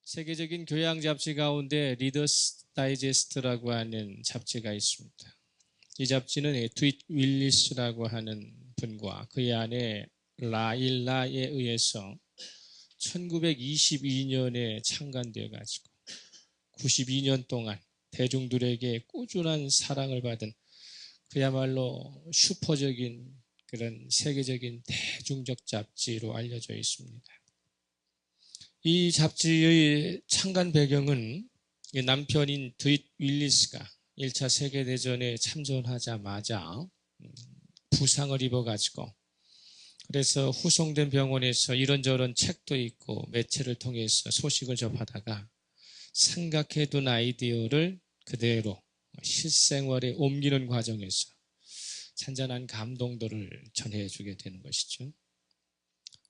세계적인 교양 잡지 가운데 리더스 다이제스트라고 하는 잡지가 있습니다. 이 잡지는 에드윗 윌리스라고 하는 분과 그의 아내 라일라에 의해서 1922년에 창간되어 가지고 92년 동안 대중들에게 꾸준한 사랑을 받은 그야말로 슈퍼적인 그런 세계적인 대중적 잡지로 알려져 있습니다. 이 잡지의 창간 배경은 남편인 드윗 윌리스가 1차 세계대전에 참전하자마자 부상을 입어가지고 그래서 후송된 병원에서 이런저런 책도 있고 매체를 통해서 소식을 접하다가 생각해둔 아이디어를 그대로 실생활에 옮기는 과정에서 잔잔한 감동들을 전해주게 되는 것이죠.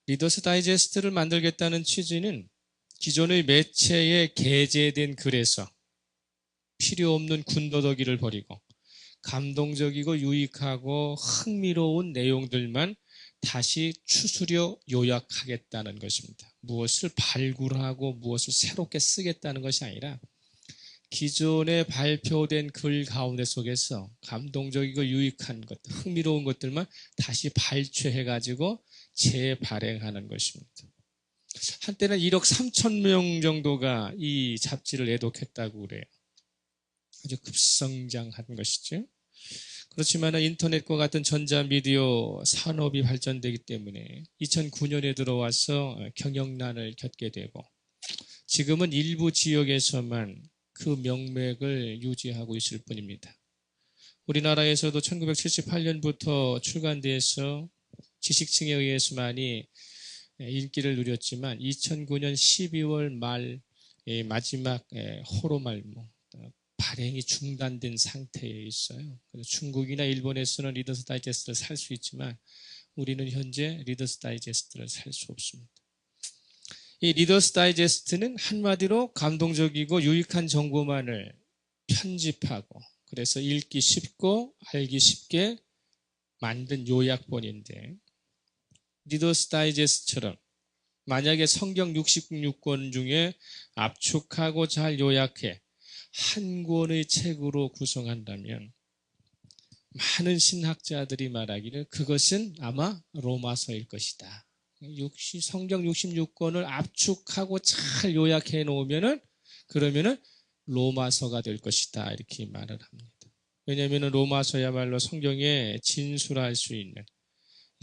리더스 다이제스트를 만들겠다는 취지는 기존의 매체에 게재된 글에서 필요 없는 군더더기를 버리고 감동적이고 유익하고 흥미로운 내용들만 다시 추스려 요약하겠다는 것입니다. 무엇을 발굴하고 무엇을 새롭게 쓰겠다는 것이 아니라 기존에 발표된 글 가운데 속에서 감동적이고 유익한 것, 흥미로운 것들만 다시 발췌해가지고 재발행하는 것입니다. 한때는 1억 3천 명 정도가 이 잡지를 애독했다고 그래요. 아주 급성장한 것이죠. 그렇지만 인터넷과 같은 전자미디어 산업이 발전되기 때문에 2009년에 들어와서 경영난을 겪게 되고 지금은 일부 지역에서만 그 명맥을 유지하고 있을 뿐입니다. 우리나라에서도 1978년부터 출간돼서 지식층에 의해서 많이 인기를 누렸지만 2009년 12월 말 마지막 호로말모 발행이 중단된 상태에 있어요. 그래서 중국이나 일본에서는 리더스 다이제스트를 살 수 있지만 우리는 현재 리더스 다이제스트를 살 수 없습니다. 이 리더스 다이제스트는 한마디로 감동적이고 유익한 정보만을 편집하고 그래서 읽기 쉽고 알기 쉽게 만든 요약본인데 리더스 다이제스트처럼 만약에 성경 66권 중에 압축하고 잘 요약해 한 권의 책으로 구성한다면 많은 신학자들이 말하기를 그것은 아마 로마서일 것이다. 성경 66권을 압축하고 잘 요약해 놓으면은 그러면은 로마서가 될 것이다. 이렇게 말을 합니다. 왜냐하면 로마서야말로 성경에 진술할 수 있는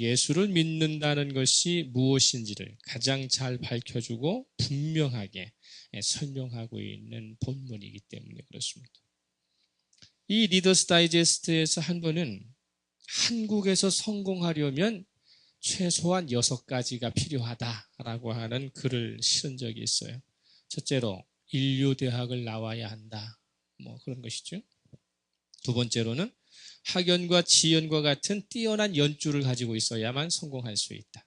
예수를 믿는다는 것이 무엇인지를 가장 잘 밝혀주고 분명하게 설명하고 있는 본문이기 때문에 그렇습니다. 이 리더스 다이제스트에서 한 번은 한국에서 성공하려면 최소한 6가지가 필요하다라고 하는 글을 실은 적이 있어요. 첫째로 인류대학을 나와야 한다. 그런 것이죠. 두 번째로는 학연과 지연과 같은 뛰어난 연주를 가지고 있어야만 성공할 수 있다.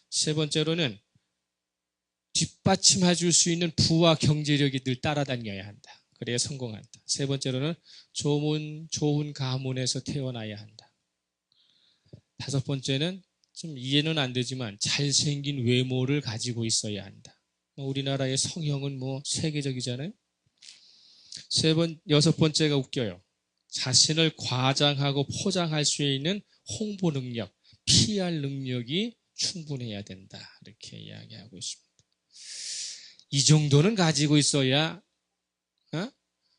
세 번째로는 뒷받침해 줄 수 있는 부와 경제력이 늘 따라다녀야 한다. 그래야 성공한다. 세 번째로는 좋은 가문에서 태어나야 한다. 다섯 번째는 좀 이해는 안 되지만 잘생긴 외모를 가지고 있어야 한다. 우리나라의 성형은 세계적이잖아요. 여섯 번째가 웃겨요. 자신을 과장하고 포장할 수 있는 홍보 능력, PR 능력이 충분해야 된다. 이렇게 이야기하고 있습니다. 이 정도는 가지고 있어야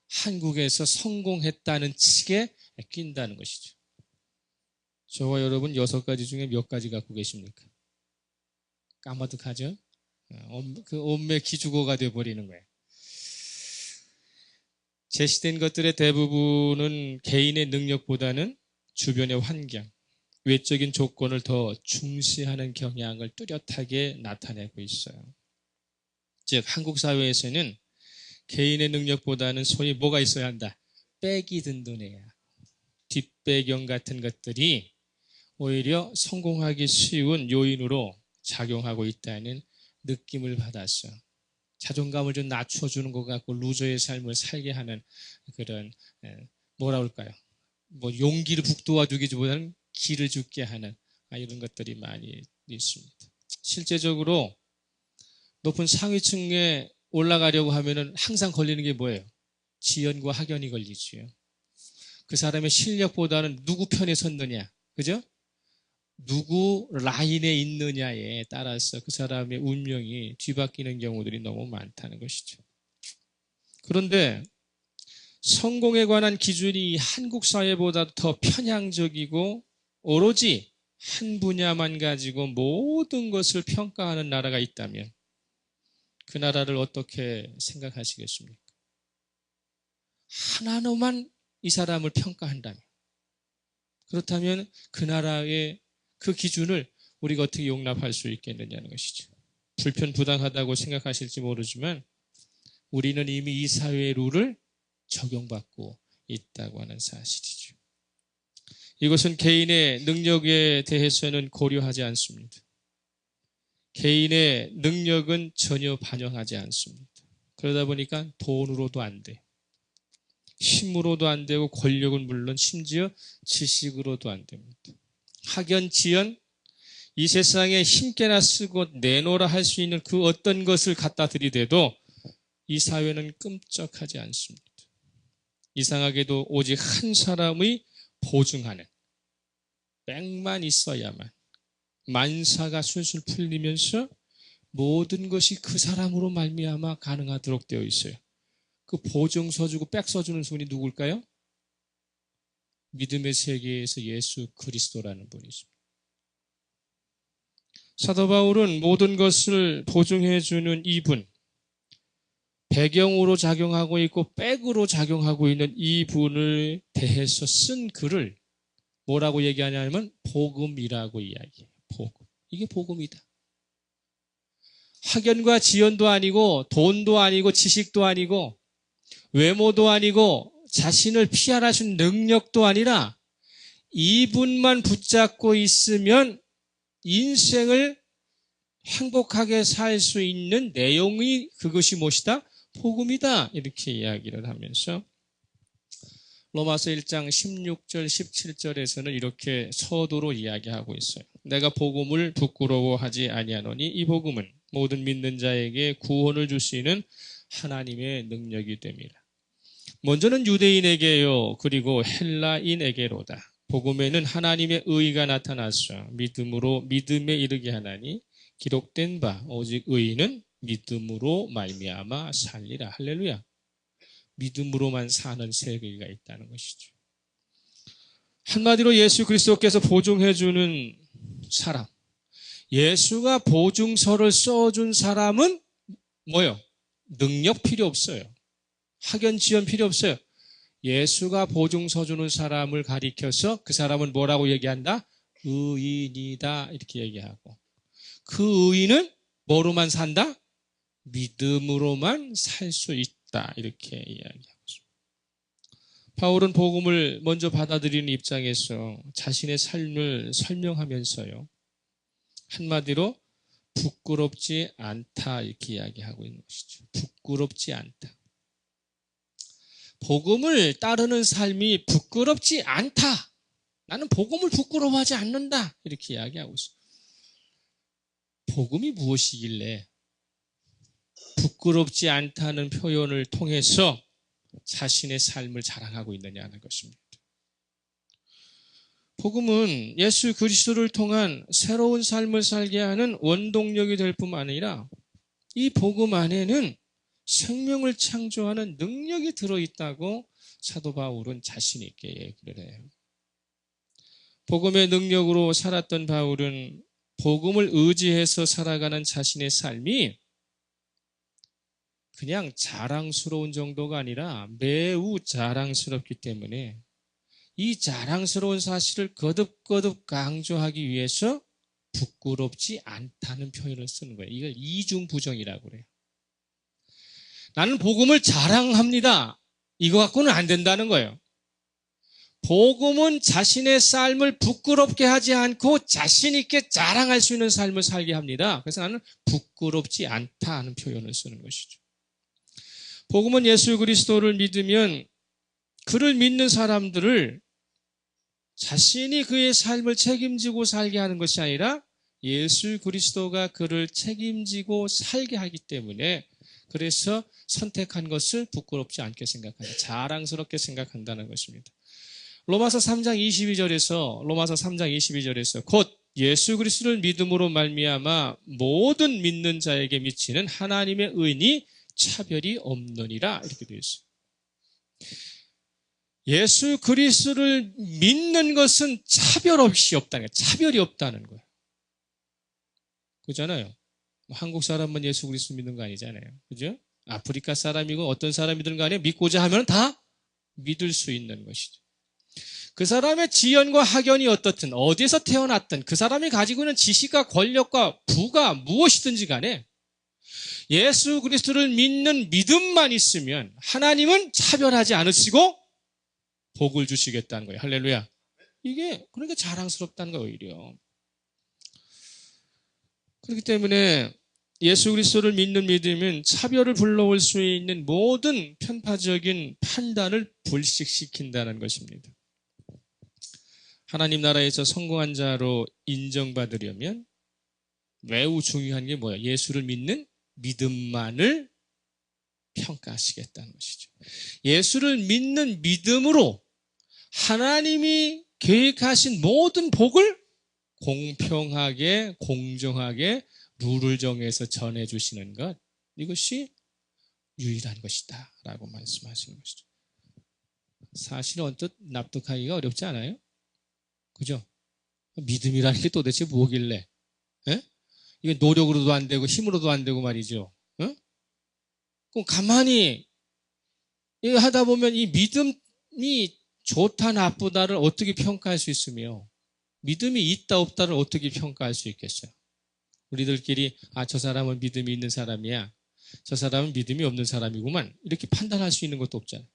한국에서 성공했다는 칙에 낀다는 것이죠. 저와 여러분 6가지 중에 몇 가지 갖고 계십니까? 까마득하죠? 그 온매 기주고가 되어버리는 거예요. 제시된 것들의 대부분은 개인의 능력보다는 주변의 환경, 외적인 조건을 더 중시하는 경향을 뚜렷하게 나타내고 있어요. 즉 한국 사회에서는 개인의 능력보다는 소위 뭐가 있어야 한다? 백이 든든해야. 뒷배경 같은 것들이 오히려 성공하기 쉬운 요인으로 작용하고 있다는 느낌을 받았어. 자존감을 좀 낮춰주는 것 같고 루저의 삶을 살게 하는 그런 뭐라 그럴까요? 용기를 북돋아주기보다는 기를 죽게 하는 이런 것들이 많이 있습니다. 실제적으로 높은 상위층에 올라가려고 하면은 항상 걸리는 게 뭐예요? 지연과 학연이 걸리지요. 그 사람의 실력보다는 누구 편에 섰느냐, 그죠? 누구 라인에 있느냐에 따라서 그 사람의 운명이 뒤바뀌는 경우들이 너무 많다는 것이죠. 그런데 성공에 관한 기준이 한국 사회보다 더 편향적이고 오로지 한 분야만 가지고 모든 것을 평가하는 나라가 있다면 그 나라를 어떻게 생각하시겠습니까? 하나로만 이 사람을 평가한다면, 그렇다면 그 나라의 그 기준을 우리가 어떻게 용납할 수 있겠느냐는 것이죠. 불편부당하다고 생각하실지 모르지만 우리는 이미 이 사회의 룰을 적용받고 있다고 하는 사실이죠. 이것은 개인의 능력에 대해서는 고려하지 않습니다. 개인의 능력은 전혀 반영하지 않습니다. 그러다 보니까 돈으로도 안 돼. 힘으로도 안 되고 권력은 물론 심지어 지식으로도 안 됩니다. 학연, 지연, 이 세상에 힘께나 쓰고 내놓으라 할 수 있는 그 어떤 것을 갖다 들이대도 이 사회는 끔찍하지 않습니다. 이상하게도 오직 한 사람의 보증하는 백만 있어야만 만사가 술술 풀리면서 모든 것이 그 사람으로 말미암아 가능하도록 되어 있어요. 그 보증 서주고 백 서주는 분이 누굴까요? 믿음의 세계에서 예수 그리스도라는 분이십니다. 사도 바울은 모든 것을 보증해주는 이분, 배경으로 작용하고 있고 백으로 작용하고 있는 이분을 대해서 쓴 글을 뭐라고 얘기하냐면 복음이라고 이야기해요. 복음. 이게 복음이다. 학연과 지연도 아니고 돈도 아니고 지식도 아니고 외모도 아니고 자신을 피할하신 능력도 아니라 이분만 붙잡고 있으면 인생을 행복하게 살 수 있는 내용이 그것이 무엇이다? 복음이다. 이렇게 이야기를 하면서 로마서 1장 16절 17절에서는 이렇게 서두로 이야기하고 있어요. 내가 복음을 부끄러워하지 아니하노니 이 복음은 모든 믿는 자에게 구원을 줄 수 있는 하나님의 능력이 됩니다. 먼저는 유대인에게요, 그리고 헬라인에게로다. 복음에는 하나님의 의가 나타나서 믿음으로 믿음에 이르게 하나니 기록된 바 오직 의인은 믿음으로 말미암아 살리라. 할렐루야. 믿음으로만 사는 세계가 있다는 것이죠. 한마디로 예수 그리스도께서 보증해주는 사람, 예수가 보증서를 써준 사람은 뭐요? 능력 필요 없어요. 학연, 지연 필요 없어요. 예수가 보증서 주는 사람을 가리켜서 그 사람은 뭐라고 얘기한다? 의인이다. 이렇게 얘기하고. 그 의인은 뭐로만 산다? 믿음으로만 살 수 있다. 이렇게 이야기하고 있습니다. 바울은 복음을 먼저 받아들이는 입장에서 자신의 삶을 설명하면서요, 한마디로 부끄럽지 않다. 이렇게 이야기하고 있는 것이죠. 부끄럽지 않다. 복음을 따르는 삶이 부끄럽지 않다. 나는 복음을 부끄러워하지 않는다. 이렇게 이야기하고 있어요. 복음이 무엇이길래 부끄럽지 않다는 표현을 통해서 자신의 삶을 자랑하고 있느냐는 것입니다. 복음은 예수 그리스도를 통한 새로운 삶을 살게 하는 원동력이 될 뿐만 아니라 이 복음 안에는 생명을 창조하는 능력이 들어있다고 사도 바울은 자신 있게 얘기를 해요. 복음의 능력으로 살았던 바울은 복음을 의지해서 살아가는 자신의 삶이 그냥 자랑스러운 정도가 아니라 매우 자랑스럽기 때문에 이 자랑스러운 사실을 거듭거듭 강조하기 위해서 부끄럽지 않다는 표현을 쓰는 거예요. 이걸 이중부정이라고 그래요. 나는 복음을 자랑합니다. 이거 갖고는 안 된다는 거예요. 복음은 자신의 삶을 부끄럽게 하지 않고 자신 있게 자랑할 수 있는 삶을 살게 합니다. 그래서 나는 부끄럽지 않다 하는 표현을 쓰는 것이죠. 복음은 예수 그리스도를 믿으면 그를 믿는 사람들을 자신이 그의 삶을 책임지고 살게 하는 것이 아니라 예수 그리스도가 그를 책임지고 살게 하기 때문에 그래서 선택한 것을 부끄럽지 않게 생각한다. 자랑스럽게 생각한다는 것입니다. 로마서 3장 22절에서 곧 예수 그리스도를 믿음으로 말미암아 모든 믿는 자에게 미치는 하나님의 의니 차별이 없느니라 이렇게 되어 있어요. 예수 그리스도를 믿는 것은 차별 없이 없다는 거예요. 차별이 없다는 거예요. 그렇잖아요. 한국 사람만 예수 그리스도 믿는 거 아니잖아요. 그죠? 아프리카 사람이고 어떤 사람이든 간에 믿고자 하면 다 믿을 수 있는 것이죠. 그 사람의 지연과 학연이 어떻든 어디에서 태어났든 그 사람이 가지고 있는 지식과 권력과 부가 무엇이든지 간에 예수 그리스도를 믿는 믿음만 있으면 하나님은 차별하지 않으시고 복을 주시겠다는 거예요. 할렐루야. 이게 그러니까 자랑스럽다는 거예요. 오히려. 그렇기 때문에 예수 그리스도를 믿는 믿음은 차별을 불러올 수 있는 모든 편파적인 판단을 불식시킨다는 것입니다. 하나님 나라에서 성공한 자로 인정받으려면 매우 중요한 게 뭐예요? 예수를 믿는 믿음만을 평가하시겠다는 것이죠. 예수를 믿는 믿음으로 하나님이 계획하신 모든 복을 공평하게 공정하게 룰을 정해서 전해주시는 것, 이것이 유일한 것이다 라고 말씀하시는 것이죠. 사실 언뜻 납득하기가 어렵지 않아요? 그죠? 믿음이라는 게 도대체 뭐길래? 에? 이게 노력으로도 안 되고 힘으로도 안 되고 말이죠. 에? 그럼 가만히 하다 보면 이 믿음이 좋다 나쁘다를 어떻게 평가할 수 있으며 믿음이 있다 없다를 어떻게 평가할 수 있겠어요? 우리들끼리 저 사람은 믿음이 있는 사람이야. 저 사람은 믿음이 없는 사람이구만. 이렇게 판단할 수 있는 것도 없잖아요.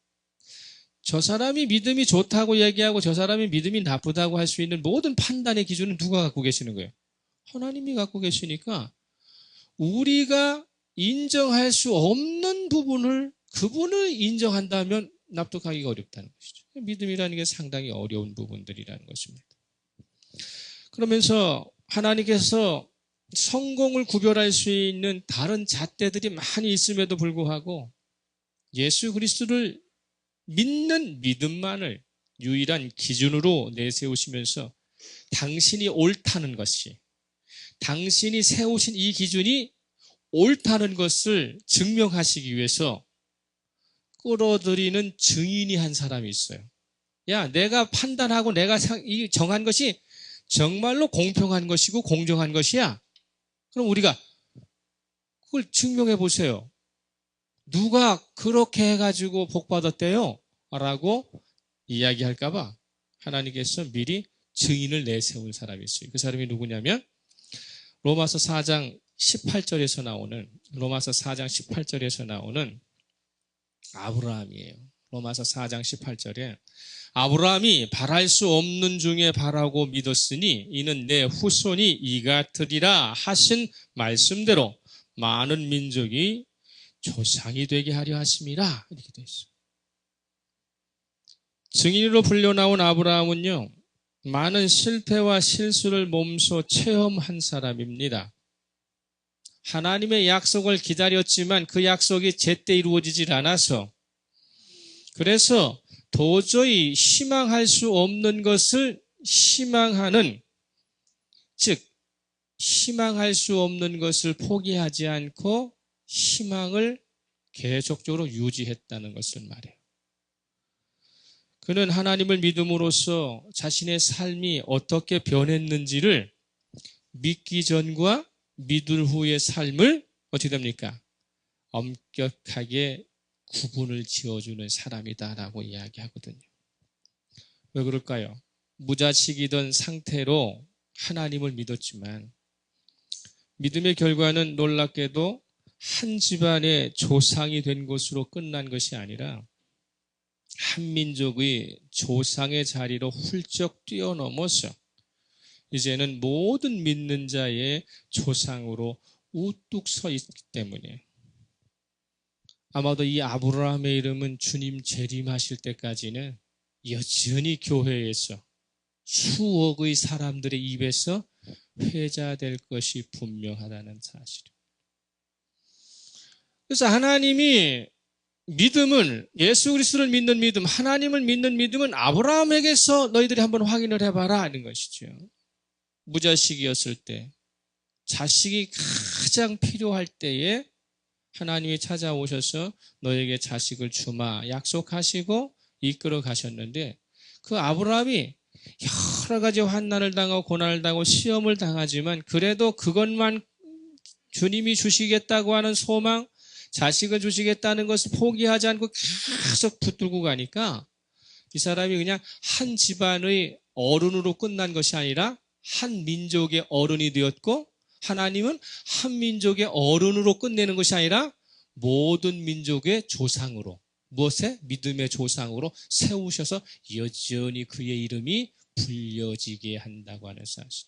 저 사람이 믿음이 좋다고 얘기하고 저 사람이 믿음이 나쁘다고 할 수 있는 모든 판단의 기준은 누가 갖고 계시는 거예요? 하나님이 갖고 계시니까 우리가 인정할 수 없는 부분을 그분을 인정한다면 납득하기가 어렵다는 것이죠. 믿음이라는 게 상당히 어려운 부분들이라는 것입니다. 그러면서 하나님께서 성공을 구별할 수 있는 다른 잣대들이 많이 있음에도 불구하고 예수 그리스도를 믿는 믿음만을 유일한 기준으로 내세우시면서 당신이 옳다는 것이, 당신이 세우신 이 기준이 옳다는 것을 증명하시기 위해서 끌어들이는 증인이 한 사람이 있어요. 야, 내가 판단하고 내가 정한 것이 정말로 공평한 것이고 공정한 것이야. 그럼 우리가 그걸 증명해 보세요. 누가 그렇게 해가지고 복 받았대요? 라고 이야기할까봐 하나님께서 미리 증인을 내세운 사람이 있어요. 그 사람이 누구냐면 로마서 4장 18절에서 나오는 아브라함이에요. 로마서 4장 18절에 아브라함이 바랄 수 없는 중에 바라고 믿었으니 이는 내 후손이 이 같으리라 하신 말씀대로 많은 민족이 조상이 되게 하려 하심이라 이렇게 되어 있어요. 증인으로 불려나온 아브라함은요, 많은 실패와 실수를 몸소 체험한 사람입니다. 하나님의 약속을 기다렸지만 그 약속이 제때 이루어지질 않아서 그래서 도저히 희망할 수 없는 것을 희망하는, 즉 희망할 수 없는 것을 포기하지 않고 희망을 계속적으로 유지했다는 것을 말해요. 그는 하나님을 믿음으로써 자신의 삶이 어떻게 변했는지를 믿기 전과 믿을 후의 삶을 어떻게 됩니까? 엄격하게 구분을 지어주는 사람이다라고 이야기하거든요. 왜 그럴까요? 무자식이던 상태로 하나님을 믿었지만 믿음의 결과는 놀랍게도 한 집안의 조상이 된 것으로 끝난 것이 아니라 한 민족의 조상의 자리로 훌쩍 뛰어넘어서 이제는 모든 믿는 자의 조상으로 우뚝 서 있기 때문에 아마도 이 아브라함의 이름은 주님 재림하실 때까지는 여전히 교회에서 수억의 사람들의 입에서 회자될 것이 분명하다는 사실입니다. 그래서 하나님이 믿음을, 예수 그리스도를 믿는 믿음, 하나님을 믿는 믿음은 아브라함에게서 너희들이 한번 확인을 해봐라 하는 것이죠. 무자식이었을 때, 자식이 가장 필요할 때에 하나님이 찾아오셔서 너에게 자식을 주마 약속하시고 이끌어 가셨는데, 그 아브라함이 여러 가지 환난을 당하고 고난을 당하고 시험을 당하지만 그래도 그것만 주님이 주시겠다고 하는 소망, 자식을 주시겠다는 것을 포기하지 않고 계속 붙들고 가니까 이 사람이 그냥 한 집안의 어른으로 끝난 것이 아니라 한 민족의 어른이 되었고, 하나님은 한 민족의 어른으로 끝내는 것이 아니라 모든 민족의 조상으로, 무엇에? 믿음의 조상으로 세우셔서 여전히 그의 이름이 불려지게 한다고 하는 사실.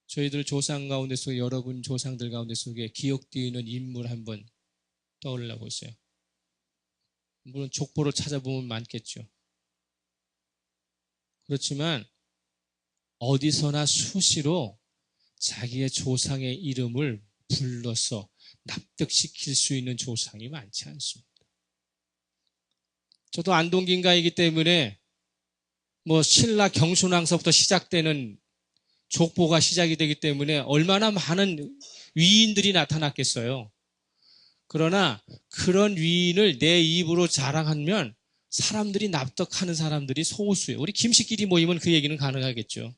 저희들 조상 가운데 속에, 여러분 조상들 가운데 속에 기억되는 인물 한번 떠올려 보세요. 물론 족보를 찾아보면 많겠죠. 그렇지만 어디서나 수시로 자기의 조상의 이름을 불러서 납득시킬 수 있는 조상이 많지 않습니다. 저도 안동김가이기 때문에 신라 경순왕서부터 시작되는 족보가 시작이 되기 때문에 얼마나 많은 위인들이 나타났겠어요. 그러나 그런 위인을 내 입으로 자랑하면 사람들이 납득하는 사람들이 소수예요. 우리 김씨끼리 모이면 그 얘기는 가능하겠죠.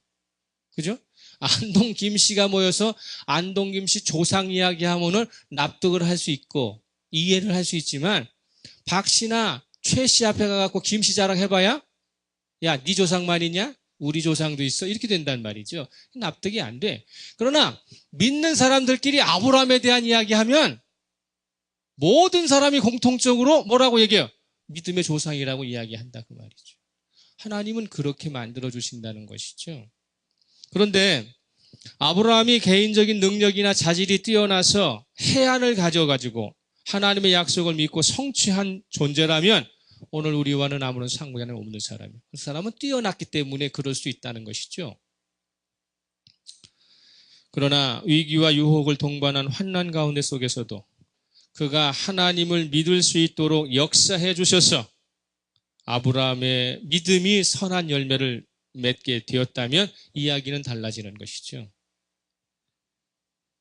그죠? 안동 김씨가 모여서 안동 김씨 조상 이야기 하면은 납득을 할 수 있고 이해를 할 수 있지만, 박씨나 최씨 앞에 가갖고 김씨 자랑 해봐야, 야, 네 조상만 있냐? 우리 조상도 있어. 이렇게 된단 말이죠. 납득이 안 돼. 그러나 믿는 사람들끼리 아브라함에 대한 이야기하면 모든 사람이 공통적으로 뭐라고 얘기해요? 믿음의 조상이라고 이야기한다 그 말이죠. 하나님은 그렇게 만들어 주신다는 것이죠. 그런데 아브라함이 개인적인 능력이나 자질이 뛰어나서 해안을 가져가지고 하나님의 약속을 믿고 성취한 존재라면 오늘 우리와는 아무런 상관이 없는 사람이에요. 그 사람은 뛰어났기 때문에 그럴 수 있다는 것이죠. 그러나 위기와 유혹을 동반한 환난 가운데 속에서도 그가 하나님을 믿을 수 있도록 역사해 주셔서 아브라함의 믿음이 선한 열매를 맺게 되었다면 이야기는 달라지는 것이죠.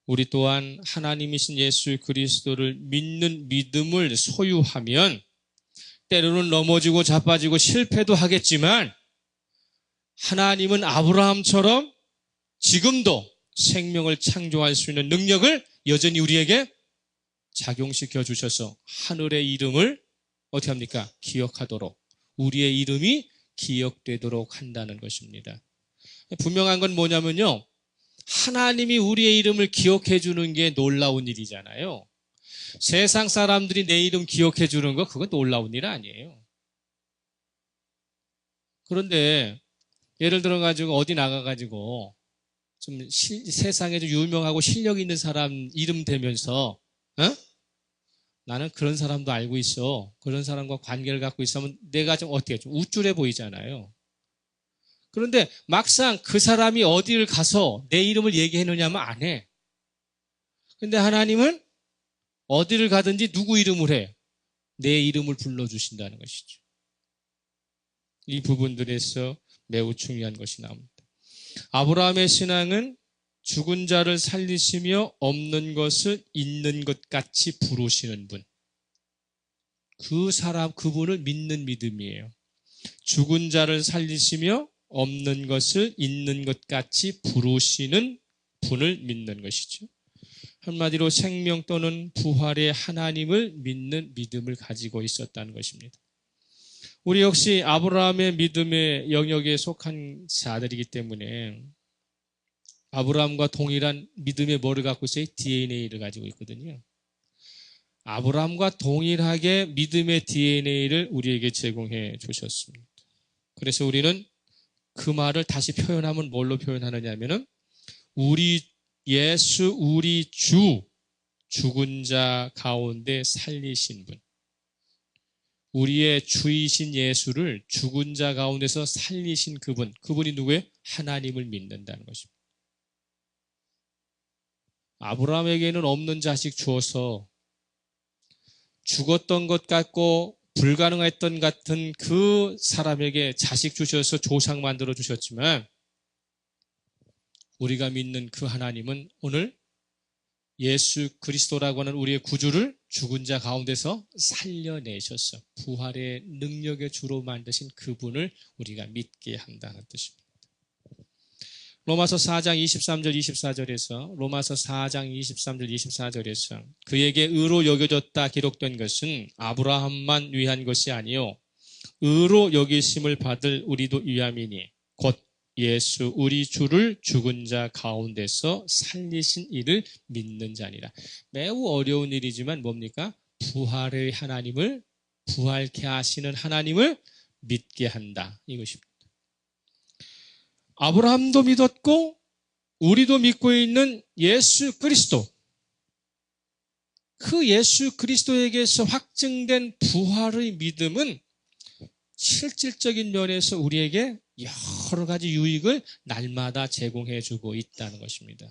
우리 또한 하나님이신 예수 그리스도를 믿는 믿음을 소유하면 때로는 넘어지고 자빠지고 실패도 하겠지만, 하나님은 아브라함처럼 지금도 생명을 창조할 수 있는 능력을 여전히 우리에게 작용시켜 주셔서 하늘의 이름을 어떻게 합니까? 기억하도록, 우리의 이름이 기억되도록 한다는 것입니다. 분명한 건 뭐냐면요, 하나님이 우리의 이름을 기억해 주는 게 놀라운 일이잖아요. 세상 사람들이 내 이름 기억해 주는 거, 그건 놀라운 일 아니에요. 그런데 예를 들어가지고 어디 나가가지고 좀 세상에 좀 유명하고 실력 있는 사람 이름 대면서 나는 그런 사람도 알고 있어, 그런 사람과 관계를 갖고 있으면 내가 좀 어떻게 좀 우쭐해 보이잖아요. 그런데 막상 그 사람이 어디를 가서 내 이름을 얘기해놓냐면 안 해. 근데 하나님은 어디를 가든지 누구 이름을 해? 내 이름을 불러주신다는 것이죠. 이 부분들에서 매우 중요한 것이 나옵니다. 아브라함의 신앙은 죽은 자를 살리시며 없는 것을 있는 것 같이 부르시는 분. 그분을 믿는 믿음이에요. 죽은 자를 살리시며 없는 것을 있는 것 같이 부르시는 분을 믿는 것이죠. 한마디로 생명 또는 부활의 하나님을 믿는 믿음을 가지고 있었다는 것입니다. 우리 역시 아브라함의 믿음의 영역에 속한 자들이기 때문에 아브라함과 동일한 믿음의 뭐를 갖고 있어요? DNA를 가지고 있거든요. 아브라함과 동일하게 믿음의 DNA를 우리에게 제공해 주셨습니다. 그래서 우리는 그 말을 다시 표현하면 뭘로 표현하느냐 하면은 우리 예수, 우리 주, 죽은 자 가운데 살리신 분. 우리의 주이신 예수를 죽은 자 가운데서 살리신 그분이 누구예요? 하나님을 믿는다는 것입니다. 아브라함에게는 없는 자식 주어서 죽었던 것 같고 불가능했던 같은 그 사람에게 자식 주셔서 조상 만들어 주셨지만 우리가 믿는 그 하나님은 오늘 예수 그리스도라고 하는 우리의 구주를 죽은 자 가운데서 살려내셔서 부활의 능력의 주로 만드신 그분을 우리가 믿게 한다는 뜻입니다. 로마서 4장 23절 24절에서 로마서 4장 23절 24절에서 그에게 의로 여겨졌다 기록된 것은 아브라함만 위한 것이 아니요 의로 여기심을 받을 우리도 위함이니 곧 예수 우리 주를 죽은 자 가운데서 살리신 이를 믿는 자니라. 매우 어려운 일이지만 뭡니까? 부활의 하나님을 부활케 하시는 하나님을 믿게 한다 이것입니다. 아브라함도 믿었고 우리도 믿고 있는 예수 그리스도, 그 예수 그리스도에게서 확증된 부활의 믿음은 실질적인 면에서 우리에게 여러 가지 유익을 날마다 제공해주고 있다는 것입니다.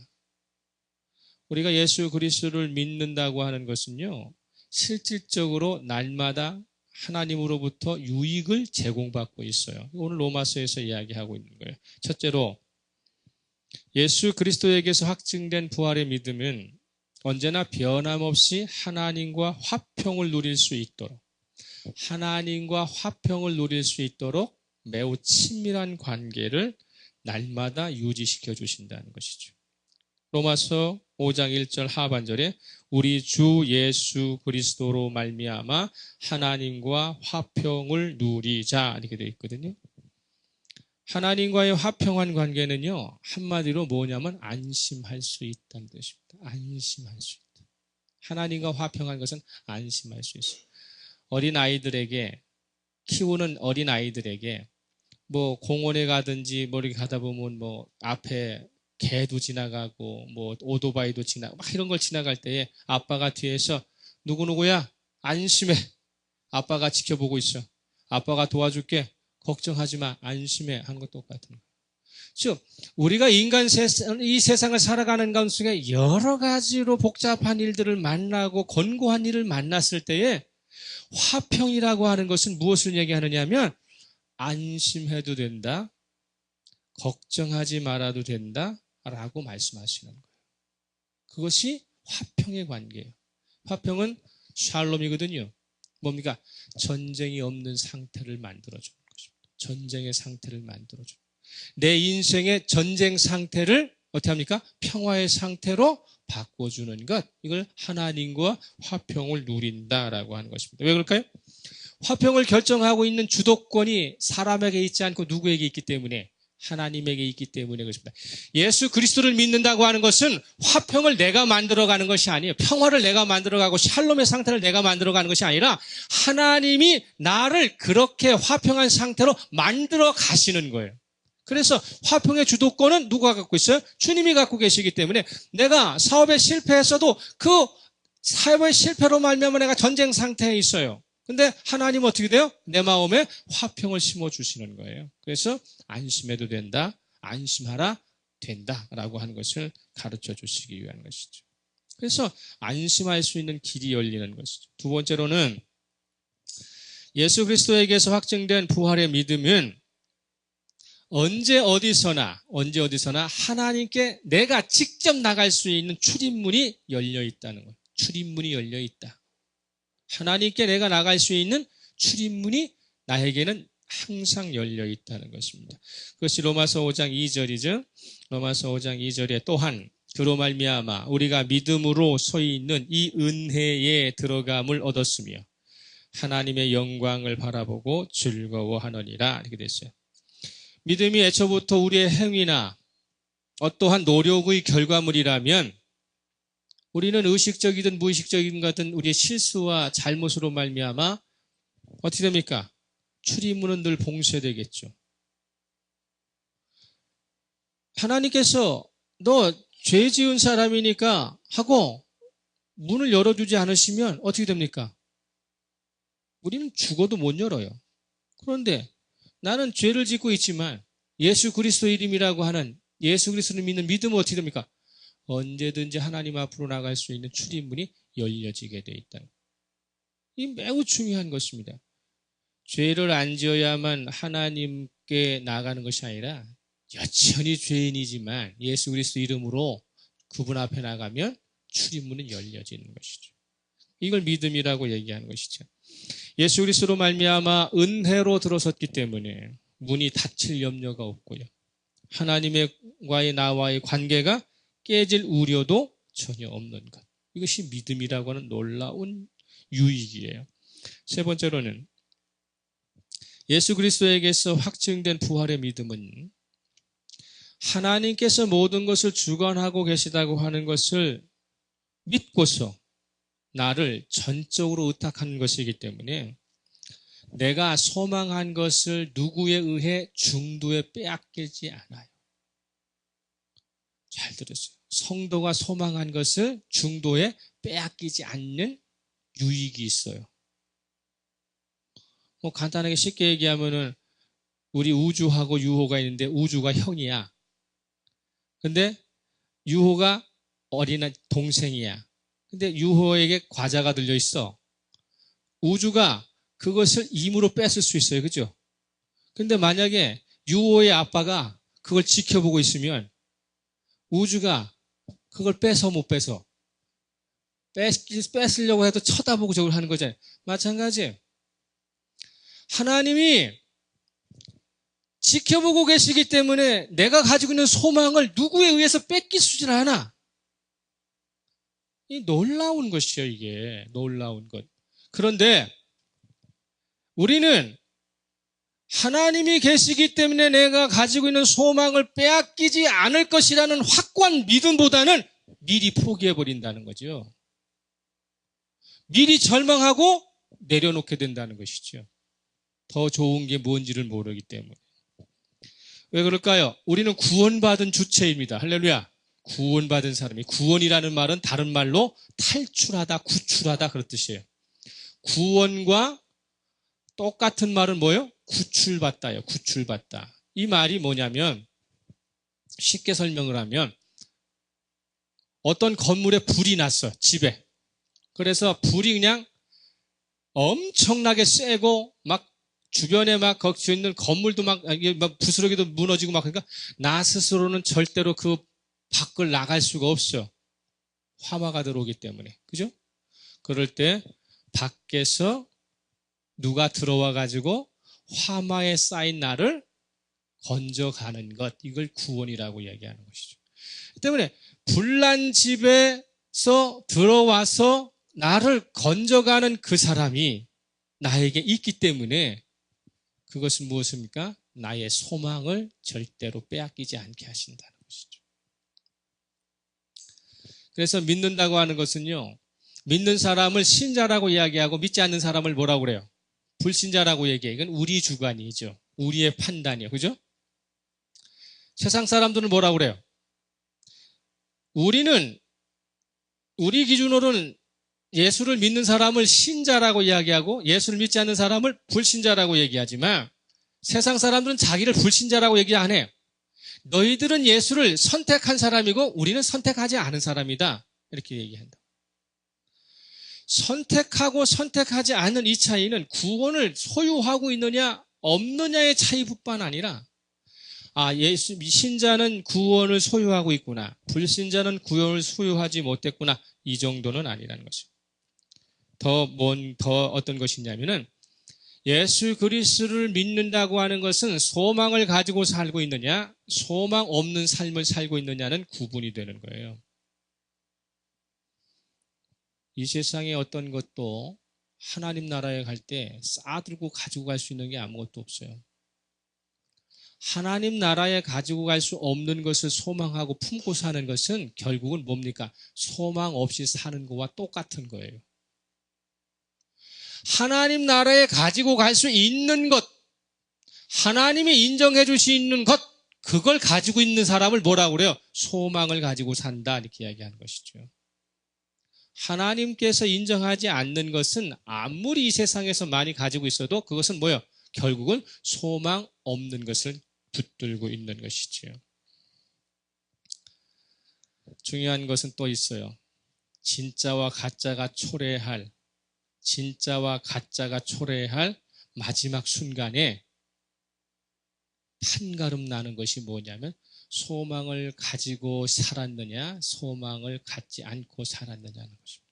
우리가 예수 그리스도를 믿는다고 하는 것은요, 실질적으로 날마다 하나님으로부터 유익을 제공받고 있어요. 오늘 로마서에서 이야기하고 있는 거예요. 첫째로 예수 그리스도에게서 확증된 부활의 믿음은 언제나 변함없이 하나님과 화평을 누릴 수 있도록 매우 친밀한 관계를 날마다 유지시켜 주신다는 것이죠. 로마서 5장 1절 하반절에 우리 주 예수 그리스도로 말미암아 하나님과 화평을 누리자 이렇게 되어 있거든요. 하나님과의 화평한 관계는요, 한마디로 뭐냐면 안심할 수 있다는 뜻입니다. 안심할 수 있다. 하나님과 화평한 것은 안심할 수 있어요. 키우는 어린 아이들에게 뭐 공원에 가든지 뭐 이렇게 가다 보면 뭐 앞에 개도 지나가고 뭐 오토바이도 지나가고 막 이런 걸 지나갈 때에 아빠가 뒤에서 누구누구야 안심해, 아빠가 지켜보고 있어, 아빠가 도와줄게, 걱정하지 마, 안심해 하는 것 똑같은 거예요. 즉 우리가 이 세상을 살아가는 가운데 여러 가지로 복잡한 일들을 만나고 권고한 일을 만났을 때에 화평이라고 하는 것은 무엇을 얘기하느냐 하면 안심해도 된다, 걱정하지 말아도 된다 라고 말씀하시는 거예요. 그것이 화평의 관계예요. 화평은 샬롬이거든요. 뭡니까? 전쟁이 없는 상태를 만들어주는 것입니다. 전쟁의 상태를 만들어주는 거예요. 내 인생의 전쟁 상태를 어떻게 합니까? 평화의 상태로 바꿔주는 것, 이걸 하나님과 화평을 누린다라고 하는 것입니다. 왜 그럴까요? 화평을 결정하고 있는 주도권이 사람에게 있지 않고 누구에게 있기 때문에, 하나님에게 있기 때문에 그렇습니다. 예수 그리스도를 믿는다고 하는 것은 화평을 내가 만들어가는 것이 아니에요. 평화를 내가 만들어가고 샬롬의 상태를 내가 만들어가는 것이 아니라 하나님이 나를 그렇게 화평한 상태로 만들어 가시는 거예요. 그래서 화평의 주도권은 누가 갖고 있어요? 주님이 갖고 계시기 때문에 내가 사업에 실패했어도 그 사업의 실패로 말미암아 내가 전쟁 상태에 있어요. 근데 하나님은 어떻게 돼요? 내 마음에 화평을 심어주시는 거예요. 그래서 안심해도 된다, 안심하라 된다라고 하는 것을 가르쳐 주시기 위한 것이죠. 그래서 안심할 수 있는 길이 열리는 것이죠. 두 번째로는 예수 그리스도에게서 확증된 부활의 믿음은 언제 어디서나 하나님께 내가 직접 나갈 수 있는 출입문이 열려 있다는 거예요. 출입문이 열려 있다. 하나님께 내가 나갈 수 있는 출입문이 나에게는 항상 열려 있다는 것입니다. 그것이 로마서 5장 2절이죠. 로마서 5장 2절에 또한 그로 말미암아 우리가 믿음으로 서 있는 이 은혜에 들어감을 얻었으며 하나님의 영광을 바라보고 즐거워하느니라 이렇게 됐어요. 믿음이 애초부터 우리의 행위나 어떠한 노력의 결과물이라면 우리는 의식적이든 무의식적이든 같은 우리의 실수와 잘못으로 말미암아 어떻게 됩니까? 출입문은 늘 봉쇄되겠죠. 하나님께서 너 죄 지은 사람이니까 하고 문을 열어주지 않으시면 어떻게 됩니까? 우리는 죽어도 못 열어요. 그런데 나는 죄를 짓고 있지만 예수 그리스도 이름이라고 하는 예수 그리스도를 믿는 믿음은 어떻게 됩니까? 언제든지 하나님 앞으로 나갈 수 있는 출입문이 열려지게 돼 있다는 거예요. 이 매우 중요한 것입니다. 죄를 안 지어야만 하나님께 나가는 것이 아니라 여전히 죄인이지만 예수 그리스도 이름으로 그분 앞에 나가면 출입문은 열려지는 것이죠. 이걸 믿음이라고 얘기하는 것이죠. 예수 그리스도로 말미암아 은혜로 들어섰기 때문에 문이 닫힐 염려가 없고요. 하나님과의 나와의 관계가 깨질 우려도 전혀 없는 것. 이것이 믿음이라고 하는 놀라운 유익이에요. 세 번째로는 예수 그리스도에게서 확증된 부활의 믿음은 하나님께서 모든 것을 주관하고 계시다고 하는 것을 믿고서 나를 전적으로 의탁하는 것이기 때문에 내가 소망한 것을 누구에 의해 중도에 빼앗기지 않아요. 잘 들으세요. 성도가 소망한 것을 중도에 빼앗기지 않는 유익이 있어요. 뭐 간단하게 쉽게 얘기하면은 우리 우주하고 유호가 있는데 우주가 형이야. 근데 유호가 어린 동생이야. 근데 유호에게 과자가 들려 있어. 우주가 그것을 임으로 뺏을 수 있어요. 그죠? 근데 만약에 유호의 아빠가 그걸 지켜보고 있으면 우주가 그걸 뺏어 못 뺏어. 뺏으려고 해도 쳐다보고 저걸 하는 거잖아요. 마찬가지예요. 하나님이 지켜보고 계시기 때문에 내가 가지고 있는 소망을 누구에 의해서 뺏기수진 않아. 이 놀라운 것이에요, 이게. 놀라운 것. 그런데 우리는 하나님이 계시기 때문에 내가 가지고 있는 소망을 빼앗기지 않을 것이라는 확고한 믿음보다는 미리 포기해버린다는 거죠. 미리 절망하고 내려놓게 된다는 것이죠. 더 좋은 게 뭔지를 모르기 때문에. 왜 그럴까요? 우리는 구원받은 주체입니다. 할렐루야. 구원받은 사람이. 구원이라는 말은 다른 말로 탈출하다, 구출하다 그런 뜻이에요. 구원과 똑같은 말은 뭐예요? 구출받다예요. 구출받다. 이 말이 뭐냐면 쉽게 설명을 하면 어떤 건물에 불이 났어. 집에. 그래서 불이 그냥 엄청나게 세고 막 주변에 막 거기 있는 건물도 막 부스러기도 무너지고 막 그러니까 나 스스로는 절대로 그 밖을 나갈 수가 없어. 화마가 들어오기 때문에. 그죠? 그럴 때 밖에서 누가 들어와 가지고 화마에 쌓인 나를 건져가는 것. 이걸 구원이라고 얘기하는 것이죠. 때문에 불난 집에서 들어와서 나를 건져가는 그 사람이 나에게 있기 때문에 그것은 무엇입니까? 나의 소망을 절대로 빼앗기지 않게 하신다는 것이죠. 그래서 믿는다고 하는 것은요, 믿는 사람을 신자라고 이야기하고 믿지 않는 사람을 뭐라고 그래요? 불신자라고 얘기해요. 이건 우리 주관이죠. 우리의 판단이요. 그죠? 세상 사람들은 뭐라고 그래요? 우리 기준으로는 예수를 믿는 사람을 신자라고 이야기하고 예수를 믿지 않는 사람을 불신자라고 얘기하지만 세상 사람들은 자기를 불신자라고 얘기 안 해요. 너희들은 예수를 선택한 사람이고 우리는 선택하지 않은 사람이다. 이렇게 얘기한다. 선택하고 선택하지 않는 이 차이는 구원을 소유하고 있느냐 없느냐의 차이뿐만 아니라 신자는 구원을 소유하고 있구나. 불신자는 구원을 소유하지 못했구나. 이 정도는 아니라는 것이죠. 더 어떤 것이냐면은 예수 그리스도를 믿는다고 하는 것은 소망을 가지고 살고 있느냐, 소망 없는 삶을 살고 있느냐는 구분이 되는 거예요. 이 세상에 어떤 것도 하나님 나라에 갈 때 싸들고 가지고 갈 수 있는 게 아무것도 없어요. 하나님 나라에 가지고 갈 수 없는 것을 소망하고 품고 사는 것은 결국은 뭡니까? 소망 없이 사는 것과 똑같은 거예요. 하나님 나라에 가지고 갈 수 있는 것, 하나님이 인정해 줄 수 있는 것, 그걸 가지고 있는 사람을 뭐라고 그래요? 소망을 가지고 산다 이렇게 이야기하는 것이죠. 하나님께서 인정하지 않는 것은 아무리 이 세상에서 많이 가지고 있어도 그것은 뭐예요? 결국은 소망 없는 것을 붙들고 있는 것이지요. 중요한 것은 또 있어요. 진짜와 가짜가 초래할 마지막 순간에 판가름 나는 것이 뭐냐면 소망을 가지고 살았느냐, 소망을 갖지 않고 살았느냐는 것입니다.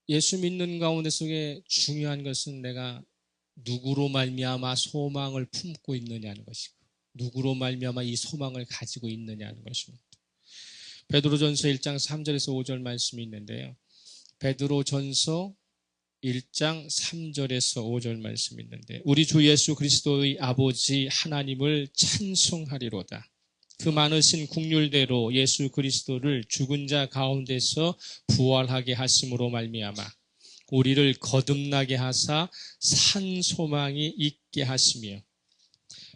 예수 믿는 가운데 속에 중요한 것은 내가 누구로 말미암아 소망을 품고 있느냐는 것이고, 누구로 말미암아 이 소망을 가지고 있느냐는 것입니다. 베드로전서 1장 3절에서 5절 말씀이 있는데요. 베드로전서 1장 3절에서 5절 말씀이 있는데, 우리 주 예수 그리스도의 아버지 하나님을 찬송하리로다. 그 많으신 국률대로 예수 그리스도를 죽은 자 가운데서 부활하게 하심으로 말미암아 우리를 거듭나게 하사 산 소망이 있게 하시며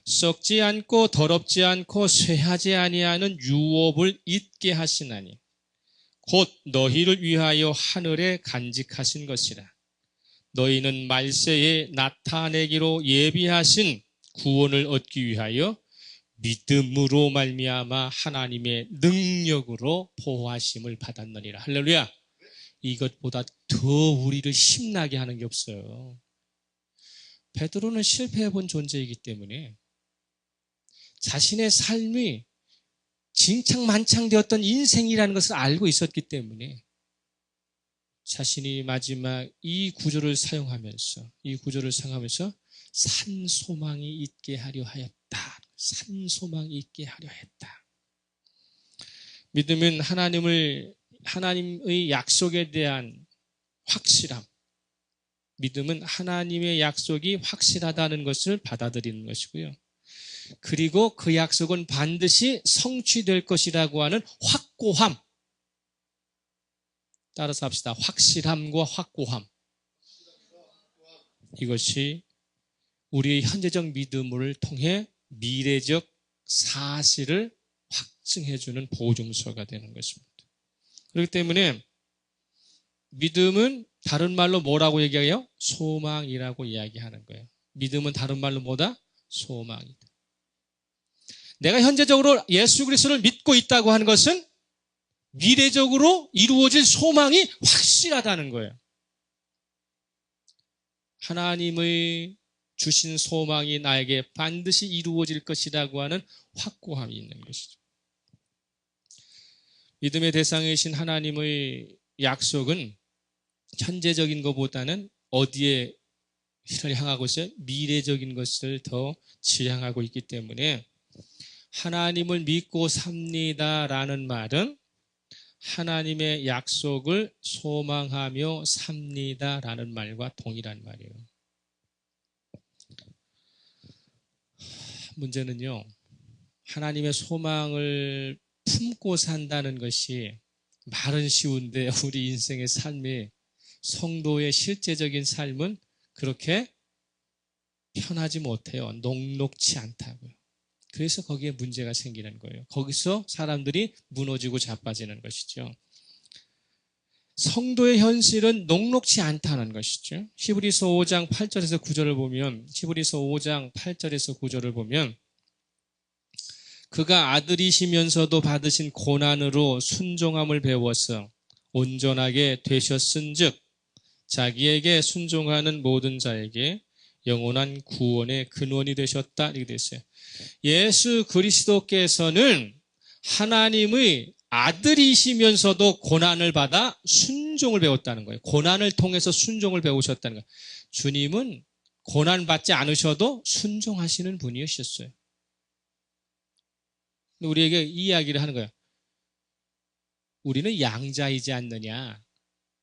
썩지 않고 더럽지 않고 쇠하지 아니하는 유업을 잊게 하시나니 곧 너희를 위하여 하늘에 간직하신 것이라. 너희는 말세에 나타내기로 예비하신 구원을 얻기 위하여 믿음으로 말미암아 하나님의 능력으로 보호하심을 받았느니라. 할렐루야. 이것보다 더 우리를 힘나게 하는 게 없어요. 베드로는 실패해 본 존재이기 때문에 자신의 삶이 진창만창되었던 인생이라는 것을 알고 있었기 때문에 자신이 마지막 이 구절을 사용하면서 산 소망이 있게 하려 하였다. 산 소망이 있게 하려 했다. 믿음은 하나님의 약속에 대한 확실함. 믿음은 하나님의 약속이 확실하다는 것을 받아들이는 것이고요. 그리고 그 약속은 반드시 성취될 것이라고 하는 확고함. 따라서 합시다. 확실함과 확고함. 이것이 우리의 현재적 믿음을 통해 미래적 사실을 확증해주는 보증서가 되는 것입니다. 그렇기 때문에 믿음은 다른 말로 뭐라고 얘기해요? 소망이라고 이야기하는 거예요. 믿음은 다른 말로 뭐다? 소망이다. 내가 현재적으로 예수 그리스도를 믿고 있다고 하는 것은 미래적으로 이루어질 소망이 확실하다는 거예요. 하나님의 주신 소망이 나에게 반드시 이루어질 것이라고 하는 확고함이 있는 것이죠. 믿음의 대상이신 하나님의 약속은 현재적인 것보다는 어디에 향하고 있어요? 미래적인 것을 더 지향하고 있기 때문에 하나님을 믿고 삽니다라는 말은 하나님의 약속을 소망하며 삽니다라는 말과 동일한 말이에요. 문제는요, 하나님의 소망을 품고 산다는 것이 말은 쉬운데 우리 인생의 삶이, 성도의 실제적인 삶은 그렇게 편하지 못해요. 녹록치 않다고요. 그래서 거기에 문제가 생기는 거예요. 거기서 사람들이 무너지고 자빠지는 것이죠. 성도의 현실은 녹록치 않다는 것이죠. 히브리서 5장 8절에서 9절을 보면 그가 아들이시면서도 받으신 고난으로 순종함을 배워서 온전하게 되셨은즉 자기에게 순종하는 모든 자에게 영원한 구원의 근원이 되셨다. 이렇게 되어 있어요. 예수 그리스도께서는 하나님의 아들이시면서도 고난을 받아 순종을 배웠다는 거예요. 고난을 통해서 순종을 배우셨다는 거예요. 주님은 고난받지 않으셔도 순종하시는 분이셨어요. 우리에게 이 이야기를 하는 거예요. 우리는 양자이지 않느냐.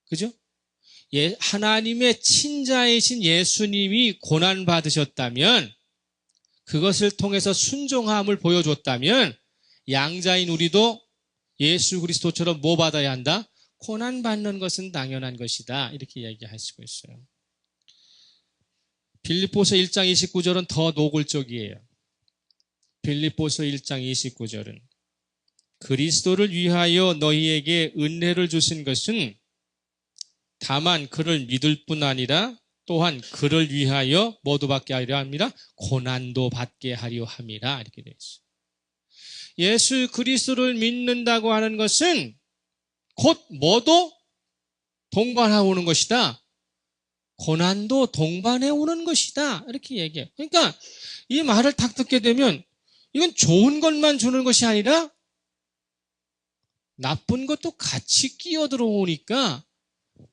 그죠? 하나님의 친자이신 예수님이 고난받으셨다면, 그것을 통해서 순종함을 보여줬다면 양자인 우리도 예수 그리스도처럼 뭐 받아야 한다? 고난받는 것은 당연한 것이다. 이렇게 이야기하시고 있어요. 빌립보서 1장 29절은 더 노골적이에요. 빌립보서 1장 29절은 그리스도를 위하여 너희에게 은혜를 주신 것은 다만 그를 믿을 뿐 아니라 또한 그를 위하여 모두 받게 하려 합니다. 고난도 받게 하려 함이라. 이렇게 되어 있어요. 예수 그리스도를 믿는다고 하는 것은 곧 뭐도 동반해 오는 것이다. 고난도 동반해 오는 것이다. 이렇게 얘기해요. 그러니까 이 말을 딱 듣게 되면 이건 좋은 것만 주는 것이 아니라 나쁜 것도 같이 끼어 들어오니까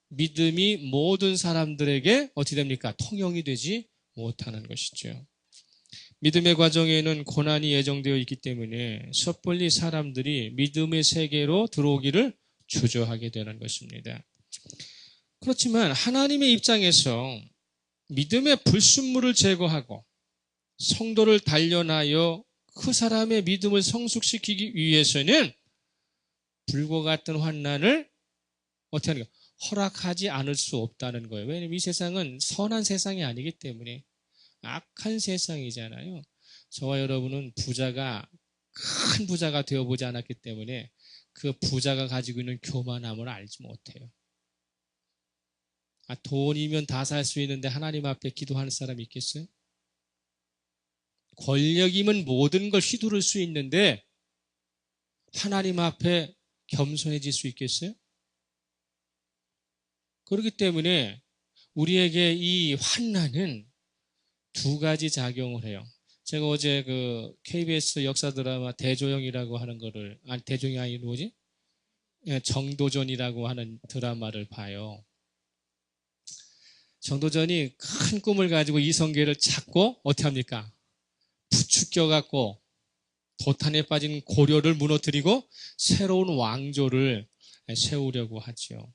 믿음이 모든 사람들에게 어떻게 됩니까? 통용이 되지 못하는 것이죠. 믿음의 과정에는 고난이 예정되어 있기 때문에 섣불리 사람들이 믿음의 세계로 들어오기를 주저하게 되는 것입니다. 그렇지만 하나님의 입장에서 믿음의 불순물을 제거하고 성도를 단련하여 그 사람의 믿음을 성숙시키기 위해서는 불과 같은 환난을 어떻게 하는가? 허락하지 않을 수 없다는 거예요. 왜냐하면 이 세상은 선한 세상이 아니기 때문에 악한 세상이잖아요. 저와 여러분은 큰 부자가 되어보지 않았기 때문에 그 부자가 가지고 있는 교만함을 알지 못해요. 돈이면 다 살 수 있는데 하나님 앞에 기도하는 사람이 있겠어요? 권력이면 모든 걸 휘두를 수 있는데 하나님 앞에 겸손해질 수 있겠어요? 그렇기 때문에 우리에게 이 환난은 두 가지 작용을 해요. 제가 어제 그 KBS 역사 드라마 대조영이라고 하는 거를, 대조영이 아니고 뭐지? 정도전이라고 하는 드라마를 봐요. 정도전이 큰 꿈을 가지고 이성계를 찾고 어떻게 합니까? 부추겨갖고 도탄에 빠진 고려를 무너뜨리고 새로운 왕조를 세우려고 하죠.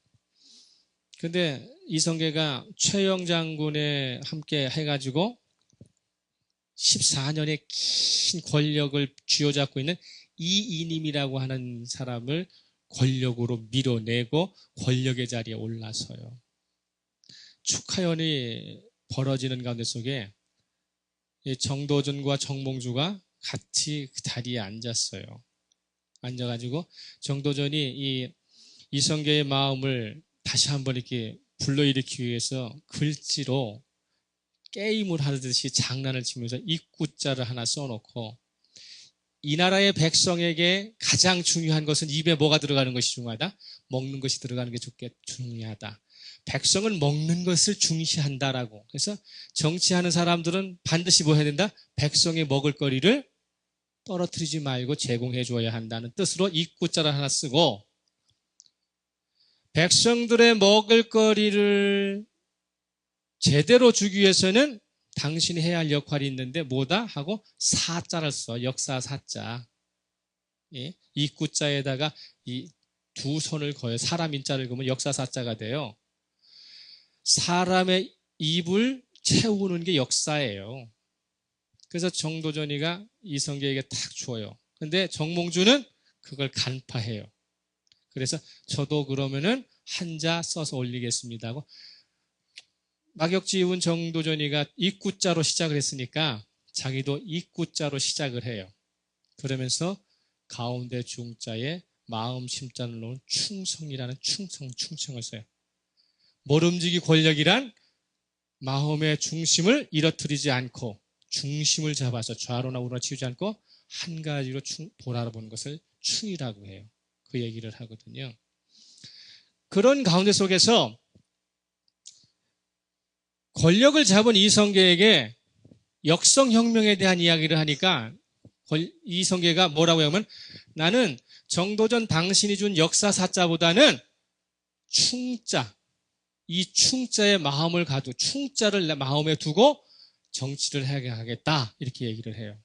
근데 이성계가 최영 장군에 함께 해가지고 14년의 긴 권력을 쥐어잡고 있는 이이님이라고 하는 사람을 권력으로 밀어내고 권력의 자리에 올라서요. 축하연이 벌어지는 가운데 속에 정도전과 정몽주가 같이 그 자리에 앉았어요. 앉아가지고 정도전이 이성계의 마음을 다시 한번 이렇게 불러일으키기 위해서 글씨로 게임을 하듯이 장난을 치면서 입구자를 하나 써놓고 이 나라의 백성에게 가장 중요한 것은 입에 뭐가 들어가는 것이 중요하다? 먹는 것이 들어가는 게 중요하다. 백성은 먹는 것을 중시한다라고. 그래서 정치하는 사람들은 반드시 뭐 해야 된다? 백성의 먹을 거리를 떨어뜨리지 말고 제공해 줘야 한다는 뜻으로 입구자를 하나 쓰고 백성들의 먹을 거리를 제대로 주기 위해서는 당신이 해야 할 역할이 있는데 뭐다? 하고 사자를 써. 역사 사자. 예? 입구자에다가 이 두 손을 거요. 사람 인자를 그으면 역사 사자가 돼요. 사람의 입을 채우는 게 역사예요. 그래서 정도전이가 이성계에게 탁 주어요. 근데 정몽주는 그걸 간파해요. 그래서 저도 그러면은 한자 써서 올리겠습니다 하고 막역지훈 정도전이가 입구자로 시작을 했으니까 자기도 입구자로 시작을 해요. 그러면서 가운데 중자에 마음 심자를 놓은 충성이라는 충성을 써요. 모름지기 권력이란 마음의 중심을 잃어뜨리지 않고 중심을 잡아서 좌로나 우로나 치우지 않고 한 가지로 돌아보는 것을 충이라고 해요. 그 얘기를 하거든요. 그런 가운데 속에서 권력을 잡은 이성계에게 역성혁명에 대한 이야기를 하니까 이성계가 뭐라고 하면 나는 정도전 당신이 준 역사사자보다는 충자, 이 충자의 마음을 충자를 마음에 두고 정치를 하겠다 이렇게 얘기를 해요.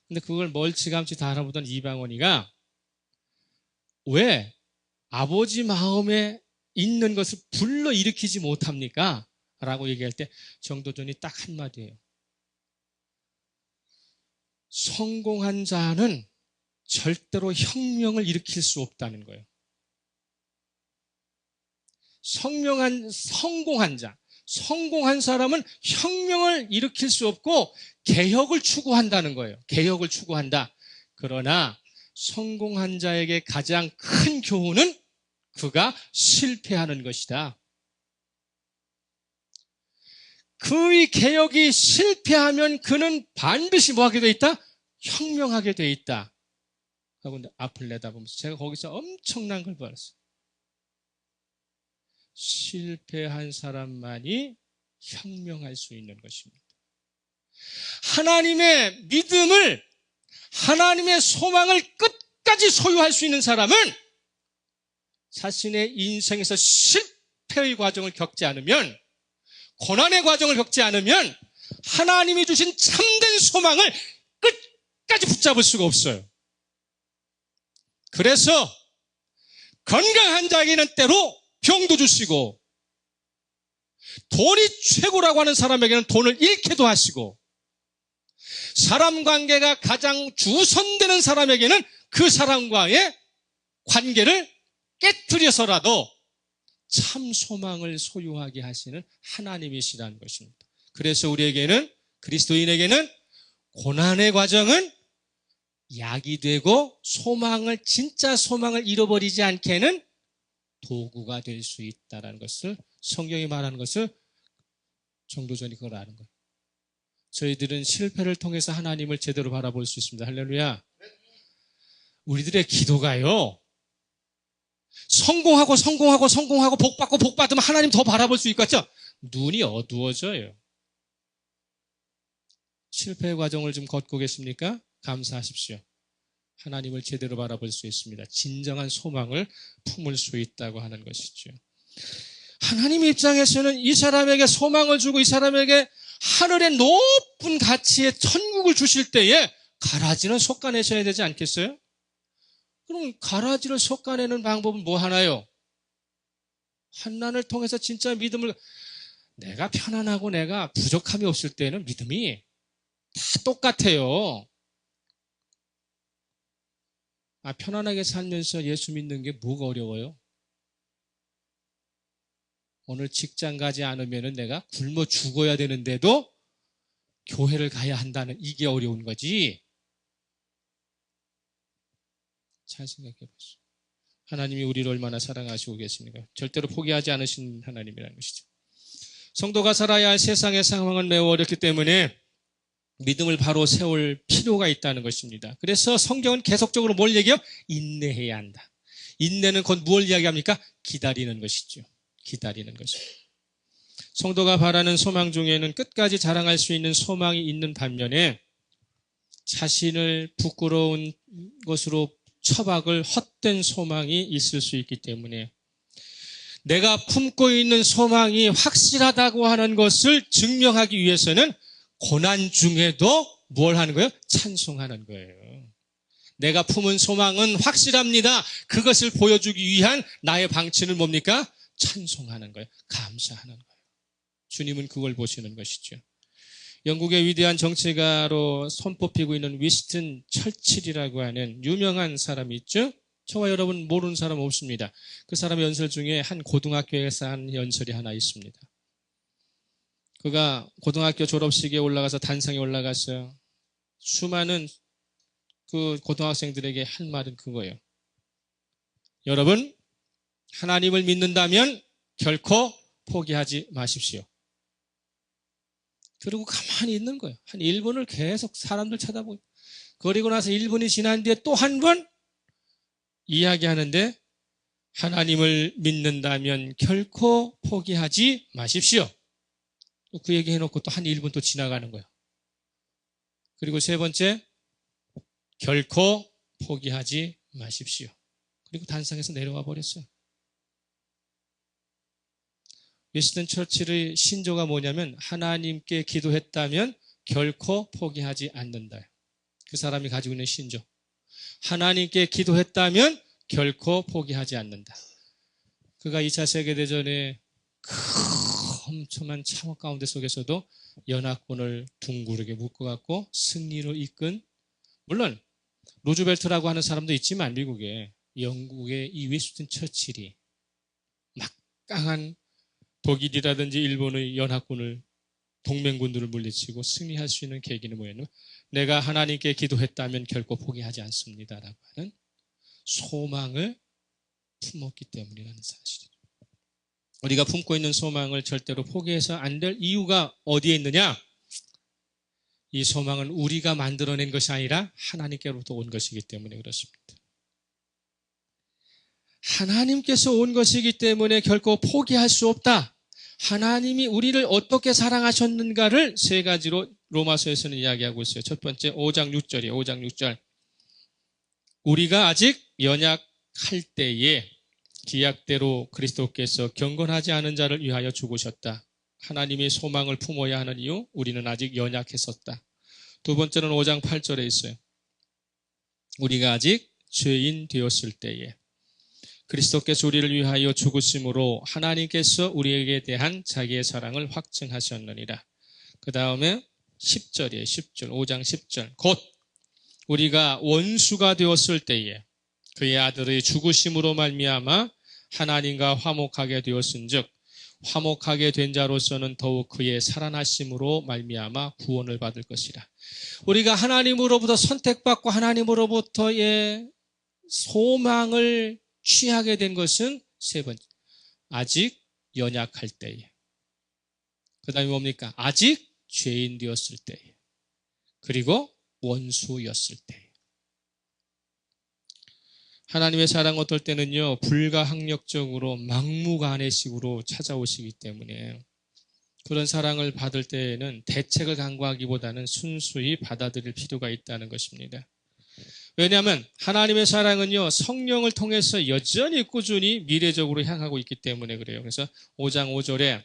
근데 그걸 멀찌감치 다 알아보던 이방원이가 왜 아버지 마음에 있는 것을 불러일으키지 못합니까? 라고 얘기할 때 정도전이 딱 한마디예요. 성공한 자는 절대로 혁명을 일으킬 수 없다는 거예요. 성공한 사람은 혁명을 일으킬 수 없고 개혁을 추구한다는 거예요. 개혁을 추구한다. 그러나 성공한 자에게 가장 큰 교훈은 그가 실패하는 것이다. 그의 개혁이 실패하면 그는 반드시 뭐하게 돼 있다? 혁명하게 돼 있다. 하고 앞을 내다보면서 제가 거기서 엄청난 걸 봤어요. 실패한 사람만이 혁명할 수 있는 것입니다. 하나님의 믿음을, 하나님의 소망을 끝까지 소유할 수 있는 사람은 자신의 인생에서 실패의 과정을 겪지 않으면, 고난의 과정을 겪지 않으면 하나님이 주신 참된 소망을 끝까지 붙잡을 수가 없어요. 그래서 건강한 자에게는 때로 병도 주시고, 돈이 최고라고 하는 사람에게는 돈을 잃게도 하시고, 사람 관계가 가장 주선되는 사람에게는 그 사람과의 관계를 깨뜨려서라도 참 소망을 소유하게 하시는 하나님이시라는 것입니다. 그래서 우리에게는, 그리스도인에게는 고난의 과정은 약이 되고 소망을, 진짜 소망을 잃어버리지 않게는 도구가 될 수 있다는 것을, 성경이 말하는 것을 정도전이 그걸 아는 거예요. 저희들은 실패를 통해서 하나님을 제대로 바라볼 수 있습니다. 할렐루야. 우리들의 기도가요, 성공하고 복 받으면 하나님 더 바라볼 수 있겠죠? 눈이 어두워져요. 실패의 과정을 좀 걷고 계십니까? 감사하십시오. 하나님을 제대로 바라볼 수 있습니다. 진정한 소망을 품을 수 있다고 하는 것이죠. 하나님 입장에서는 이 사람에게 소망을 주고 이 사람에게 하늘의 높은 가치의 천국을 주실 때에 가라지는 솎아내셔야 되지 않겠어요? 그럼 가라지를 솎아내는 방법은 뭐 하나요? 환난을 통해서 진짜 믿음을, 내가 편안하고 내가 부족함이 없을 때는 믿음이 다 똑같아요. 편안하게 살면서 예수 믿는 게 뭐가 어려워요? 오늘 직장 가지 않으면 내가 굶어 죽어야 되는데도 교회를 가야 한다는, 이게 어려운 거지. 잘 생각해 보세요. 하나님이 우리를 얼마나 사랑하시고 계십니까? 절대로 포기하지 않으신 하나님이라는 것이죠. 성도가 살아야 할 세상의 상황은 매우 어렵기 때문에 믿음을 바로 세울 필요가 있다는 것입니다. 그래서 성경은 계속적으로 뭘 얘기해요? 인내해야 한다. 인내는 곧 무엇을 이야기합니까? 기다리는 것이죠. 기다리는 것입니다. 성도가 바라는 소망 중에는 끝까지 자랑할 수 있는 소망이 있는 반면에 자신을 부끄러운 것으로 처박을 헛된 소망이 있을 수 있기 때문에 내가 품고 있는 소망이 확실하다고 하는 것을 증명하기 위해서는 고난 중에도 뭘 하는 거예요? 찬송하는 거예요. 내가 품은 소망은 확실합니다. 그것을 보여주기 위한 나의 방침은 뭡니까? 찬송하는 거예요. 감사하는 거예요. 주님은 그걸 보시는 것이죠. 영국의 위대한 정치가로 손꼽히고 있는 위스턴 처칠이라고 하는 유명한 사람이 있죠. 저와 여러분 모르는 사람 없습니다. 그 사람의 연설 중에 한 고등학교에서 한 연설이 하나 있습니다. 그가 고등학교 졸업식에 올라가서 단상에 올라가서 수많은 그 고등학생들에게 할 말은 그거예요. 여러분, 하나님을 믿는다면 결코 포기하지 마십시오. 그리고 가만히 있는 거예요. 한 1분을 계속 사람들 쳐다보고, 그리고 나서 1분이 지난 뒤에 또 한 번 이야기하는데, 하나님을 믿는다면 결코 포기하지 마십시오. 그 얘기 해놓고 또 한 1분 또 지나가는 거예요. 그리고 세 번째, 결코 포기하지 마십시오. 그리고 단상에서 내려와 버렸어요. 위스턴 처칠의 신조가 뭐냐면, 하나님께 기도했다면 결코 포기하지 않는다. 그 사람이 가지고 있는 신조. 하나님께 기도했다면 결코 포기하지 않는다. 그가 2차 세계대전에 엄청난 참호 가운데 속에서도 연합군을 둥그르게 묶어갖고 승리로 이끈, 물론 루즈벨트라고 하는 사람도 있지만 미국에, 영국의 이 위스턴 처칠이 막강한 독일이라든지 일본의 연합군을 동맹군들을 물리치고 승리할 수 있는 계기는 뭐였냐면 내가 하나님께 기도했다면 결코 포기하지 않습니다라고 하는 소망을 품었기 때문이라는 사실이죠. 우리가 품고 있는 소망을 절대로 포기해서 안 될 이유가 어디에 있느냐? 이 소망은 우리가 만들어낸 것이 아니라 하나님께로부터 온 것이기 때문에 그렇습니다. 하나님께서 온 것이기 때문에 결코 포기할 수 없다. 하나님이 우리를 어떻게 사랑하셨는가를 세 가지로 로마서에서는 이야기하고 있어요. 첫 번째 5장 6절이에요. 5장 6절. 우리가 아직 연약할 때에 기약대로 그리스도께서 경건하지 않은 자를 위하여 죽으셨다. 하나님의 소망을 품어야 하는 이유, 우리는 아직 연약했었다. 두 번째는 5장 8절에 있어요. 우리가 아직 죄인 되었을 때에 그리스도께서 우리를 위하여 죽으심으로 하나님께서 우리에게 대한 자기의 사랑을 확증하셨느니라. 그 다음에 10절이에요. 10절, 5장 10절. 곧 우리가 원수가 되었을 때에 그의 아들의 죽으심으로 말미암아 하나님과 화목하게 되었은즉 화목하게 된 자로서는 더욱 그의 살아나심으로 말미암아 구원을 받을 것이라. 우리가 하나님으로부터 선택받고 하나님으로부터의 소망을 취하게 된 것은 세 번째, 아직 연약할 때에. 그 다음에 뭡니까? 아직 죄인 되었을 때에. 그리고 원수였을 때에. 하나님의 사랑 어떨 때는요, 불가항력적으로 막무가내식으로 찾아오시기 때문에 그런 사랑을 받을 때에는 대책을 강구하기보다는 순수히 받아들일 필요가 있다는 것입니다. 왜냐하면 하나님의 사랑은요, 성령을 통해서 여전히 꾸준히 미래적으로 향하고 있기 때문에 그래요. 그래서 5장 5절에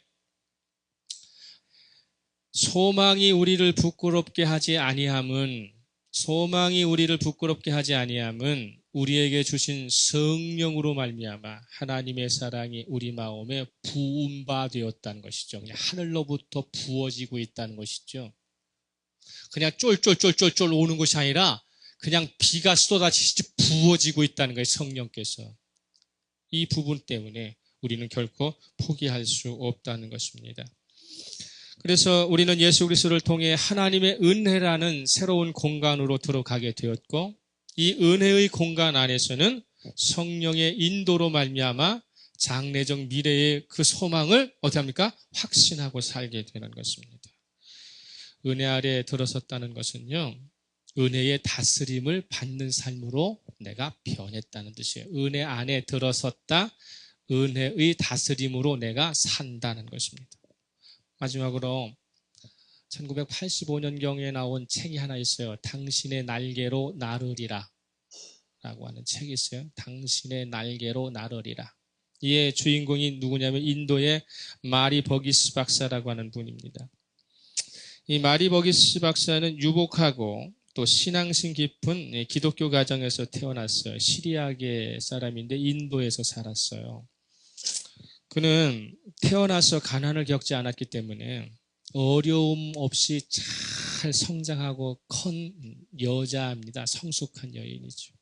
소망이 우리를 부끄럽게 하지 아니함은 우리에게 주신 성령으로 말미암아 하나님의 사랑이 우리 마음에 부은 바 되었다는 것이죠. 그냥 하늘로부터 부어지고 있다는 것이죠. 그냥 쫄쫄쫄쫄쫄 오는 것이 아니라 그냥 비가 쏟아지듯이 부어지고 있다는 거예요. 성령께서. 이 부분 때문에 우리는 결코 포기할 수 없다는 것입니다. 그래서 우리는 예수 그리스도를 통해 하나님의 은혜라는 새로운 공간으로 들어가게 되었고 이 은혜의 공간 안에서는 성령의 인도로 말미암아 장래적 미래의 그 소망을 어떻게 합니까? 확신하고 살게 되는 것입니다. 은혜 아래 들어섰다는 것은요, 은혜의 다스림을 받는 삶으로 내가 변했다는 뜻이에요. 은혜 안에 들어섰다, 은혜의 다스림으로 내가 산다는 것입니다. 마지막으로 1985년경에 나온 책이 하나 있어요. 당신의 날개로 나르리라 라고 하는 책이 있어요. 당신의 날개로 나르리라. 이의 주인공이 누구냐면 인도의 마리 버기스 박사라고 하는 분입니다. 이 마리 버기스 박사는 유복하고 또 신앙심 깊은 기독교 가정에서 태어났어요. 시리아계 사람인데 인도에서 살았어요. 그는 태어나서 가난을 겪지 않았기 때문에 어려움 없이 잘 성장하고 큰 여자입니다. 성숙한 여인이죠.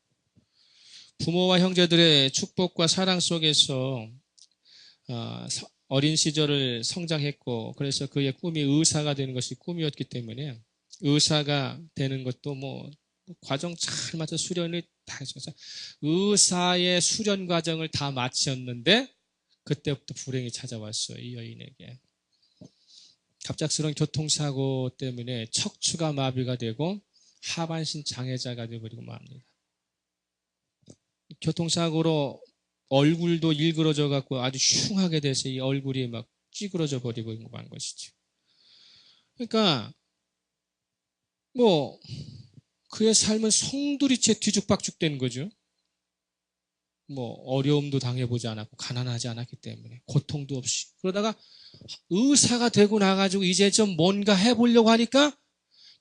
부모와 형제들의 축복과 사랑 속에서 어린 시절을 성장했고 그래서 그의 꿈이 의사가 되는 것이 꿈이었기 때문에 의사가 되는 것도 뭐 과정 잘 맞춰 수련을 다 해서 의사의 수련 과정을 다 마쳤는데 그때부터 불행이 찾아왔어요. 이 여인에게. 갑작스러운 교통사고 때문에 척추가 마비가 되고 하반신 장애자가 되어버리고 맙니다. 교통사고로 얼굴도 일그러져 갖고 아주 흉하게 돼서 이 얼굴이 막 찌그러져 버리고 만 것이죠. 그러니까 뭐 그의 삶은 송두리째 뒤죽박죽 된 거죠. 뭐 어려움도 당해보지 않았고 가난하지 않았기 때문에 고통도 없이 그러다가 의사가 되고 나가지고 이제 좀 뭔가 해보려고 하니까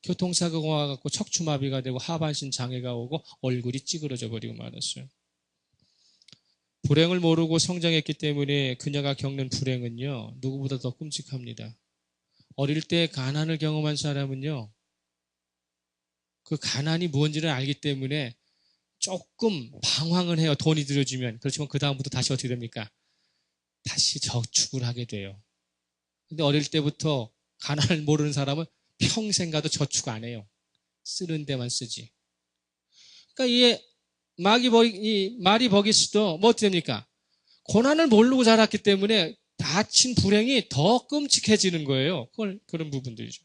교통사고가 와갖고 척추마비가 되고 하반신 장애가 오고 얼굴이 찌그러져 버리고 말았어요. 불행을 모르고 성장했기 때문에 그녀가 겪는 불행은요 누구보다 더 끔찍합니다. 어릴 때 가난을 경험한 사람은요 그 가난이 무엇인지를 알기 때문에 조금 방황을 해요. 돈이 들여주면. 그렇지만 그 다음부터 다시 어떻게 됩니까? 다시 저축을 하게 돼요. 근데 어릴 때부터 가난을 모르는 사람은 평생 가도 저축 안 해요. 쓰는 데만 쓰지. 그러니까 이게 마리 버기스도 뭐 어떻게 됩니까? 고난을 모르고 자랐기 때문에 다친 불행이 더 끔찍해지는 거예요. 그런 부분들이죠.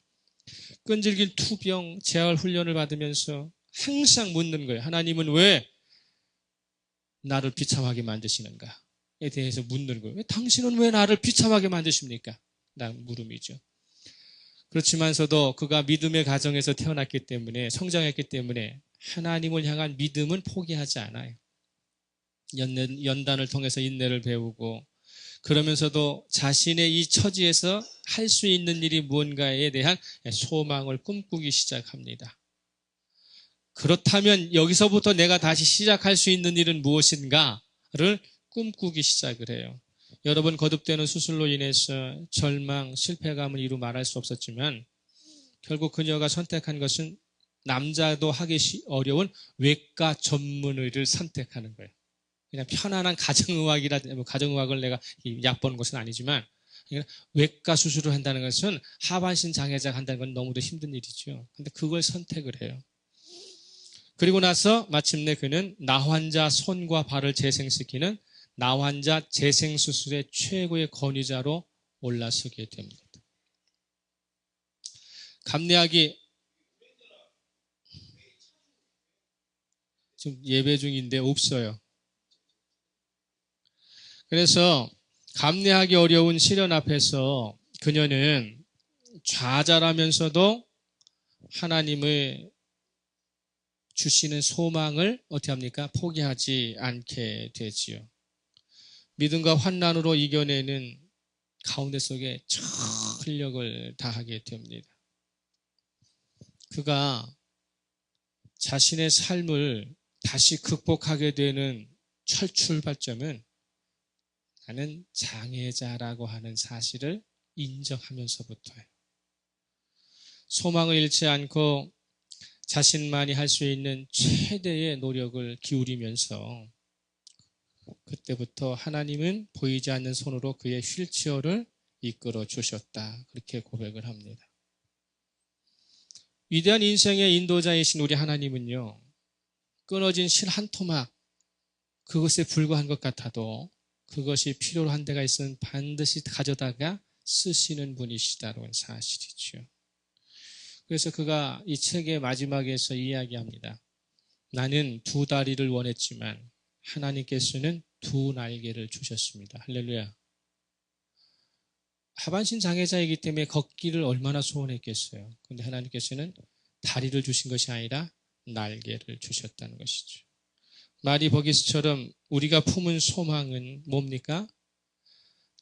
끈질긴 투병, 재활 훈련을 받으면서 항상 묻는 거예요. 하나님은 왜 나를 비참하게 만드시는가에 대해서 묻는 거예요. 당신은 왜 나를 비참하게 만드십니까? 라는 물음이죠. 그렇지만서도 그가 믿음의 가정에서 태어났기 때문에, 성장했기 때문에 하나님을 향한 믿음은 포기하지 않아요. 연단을 통해서 인내를 배우고, 그러면서도 자신의 이 처지에서 할 수 있는 일이 무언가에 대한 소망을 꿈꾸기 시작합니다. 그렇다면 여기서부터 내가 다시 시작할 수 있는 일은 무엇인가를 꿈꾸기 시작을 해요. 여러분, 거듭되는 수술로 인해서 절망, 실패감을 이루 말할 수 없었지만 결국 그녀가 선택한 것은 남자도 하기 어려운 외과 전문의를 선택하는 거예요. 그냥 편안한 가정의학을 내가 얕보는 것은 아니지만, 외과 수술을 한다는 것은 하반신 장애자가 한다는 건 너무도 힘든 일이죠. 근데 그걸 선택을 해요. 그리고 나서 마침내 그는 나환자 손과 발을 재생시키는 나환자 재생수술의 최고의 권위자로 올라서게 됩니다. 감내하기, 지금 예배 중인데 없어요. 그래서 감내하기 어려운 시련 앞에서 그녀는 좌절하면서도 하나님의 주시는 소망을 어떻게 합니까? 포기하지 않게 되지요. 믿음과 환난으로 이겨내는 가운데 속에 전력을 다하게 됩니다. 그가 자신의 삶을 다시 극복하게 되는 출발점은 나는 장애자라고 하는 사실을 인정하면서부터예요. 소망을 잃지 않고 자신만이 할 수 있는 최대의 노력을 기울이면서 그때부터 하나님은 보이지 않는 손으로 그의 휠체어를 이끌어 주셨다. 그렇게 고백을 합니다. 위대한 인생의 인도자이신 우리 하나님은요, 끊어진 실 한 토막, 그것에 불과한 것 같아도 그것이 필요로 한 데가 있으면 반드시 가져다가 쓰시는 분이시다는 사실이죠. 그래서 그가 이 책의 마지막에서 이야기합니다. 나는 두 다리를 원했지만 하나님께서는 두 날개를 주셨습니다. 할렐루야. 하반신 장애자이기 때문에 걷기를 얼마나 소원했겠어요. 그런데 하나님께서는 다리를 주신 것이 아니라 날개를 주셨다는 것이죠. 마리 버기스처럼 우리가 품은 소망은 뭡니까?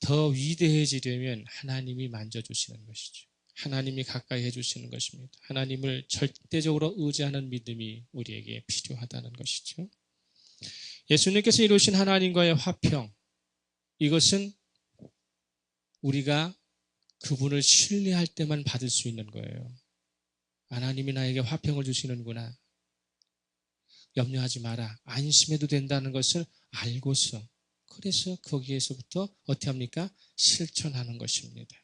더 위대해지려면 하나님이 만져주시는 것이죠. 하나님이 가까이 해주시는 것입니다. 하나님을 절대적으로 의지하는 믿음이 우리에게 필요하다는 것이죠. 예수님께서 이루신 하나님과의 화평, 이것은 우리가 그분을 신뢰할 때만 받을 수 있는 거예요. 하나님이 나에게 화평을 주시는구나. 염려하지 마라. 안심해도 된다는 것을 알고서, 그래서 거기에서부터 어떻게 합니까? 실천하는 것입니다.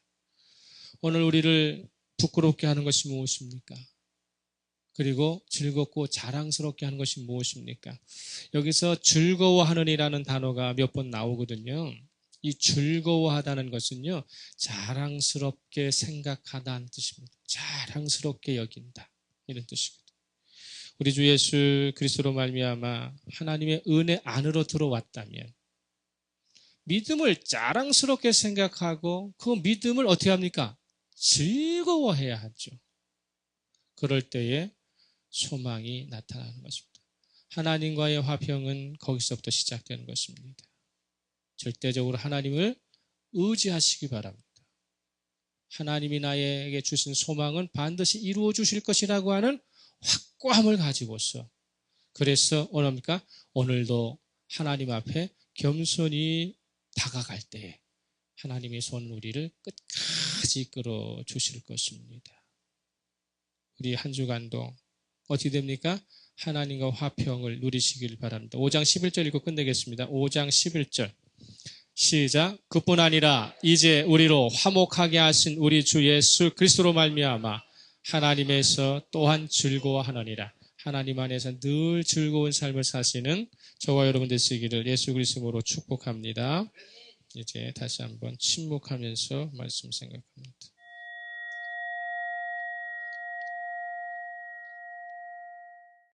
오늘 우리를 부끄럽게 하는 것이 무엇입니까? 그리고 즐겁고 자랑스럽게 하는 것이 무엇입니까? 여기서 즐거워하는 이라는 단어가 몇 번 나오거든요. 이 즐거워하다는 것은요, 자랑스럽게 생각하다는 뜻입니다. 자랑스럽게 여긴다, 이런 뜻이거든요. 우리 주 예수 그리스도로 말미암아 하나님의 은혜 안으로 들어왔다면 믿음을 자랑스럽게 생각하고 그 믿음을 어떻게 합니까? 즐거워해야 하죠. 그럴 때에 소망이 나타나는 것입니다. 하나님과의 화평은 거기서부터 시작되는 것입니다. 절대적으로 하나님을 의지하시기 바랍니다. 하나님이 나에게 주신 소망은 반드시 이루어 주실 것이라고 하는 확고함을 가지고서, 그래서 오늘입니까? 오늘도 하나님 앞에 겸손히 다가갈 때에 하나님의 손 우리를 끝까지 이끌어 주실 것입니다. 우리 한 주간도 어떻게 됩니까? 하나님과 화평을 누리시길 바랍니다. 5장 11절 읽고 끝내겠습니다. 5장 11절. 시작. 그뿐 아니라 이제 우리로 화목하게 하신 우리 주 예수 그리스도로 말미암아 하나님에서 또한 즐거워하느니라. 하나님 안에서 늘 즐거운 삶을 사시는 저와 여러분 되시기를 예수 그리스도로 축복합니다. 이제 다시 한번 침묵하면서 말씀 생각합니다.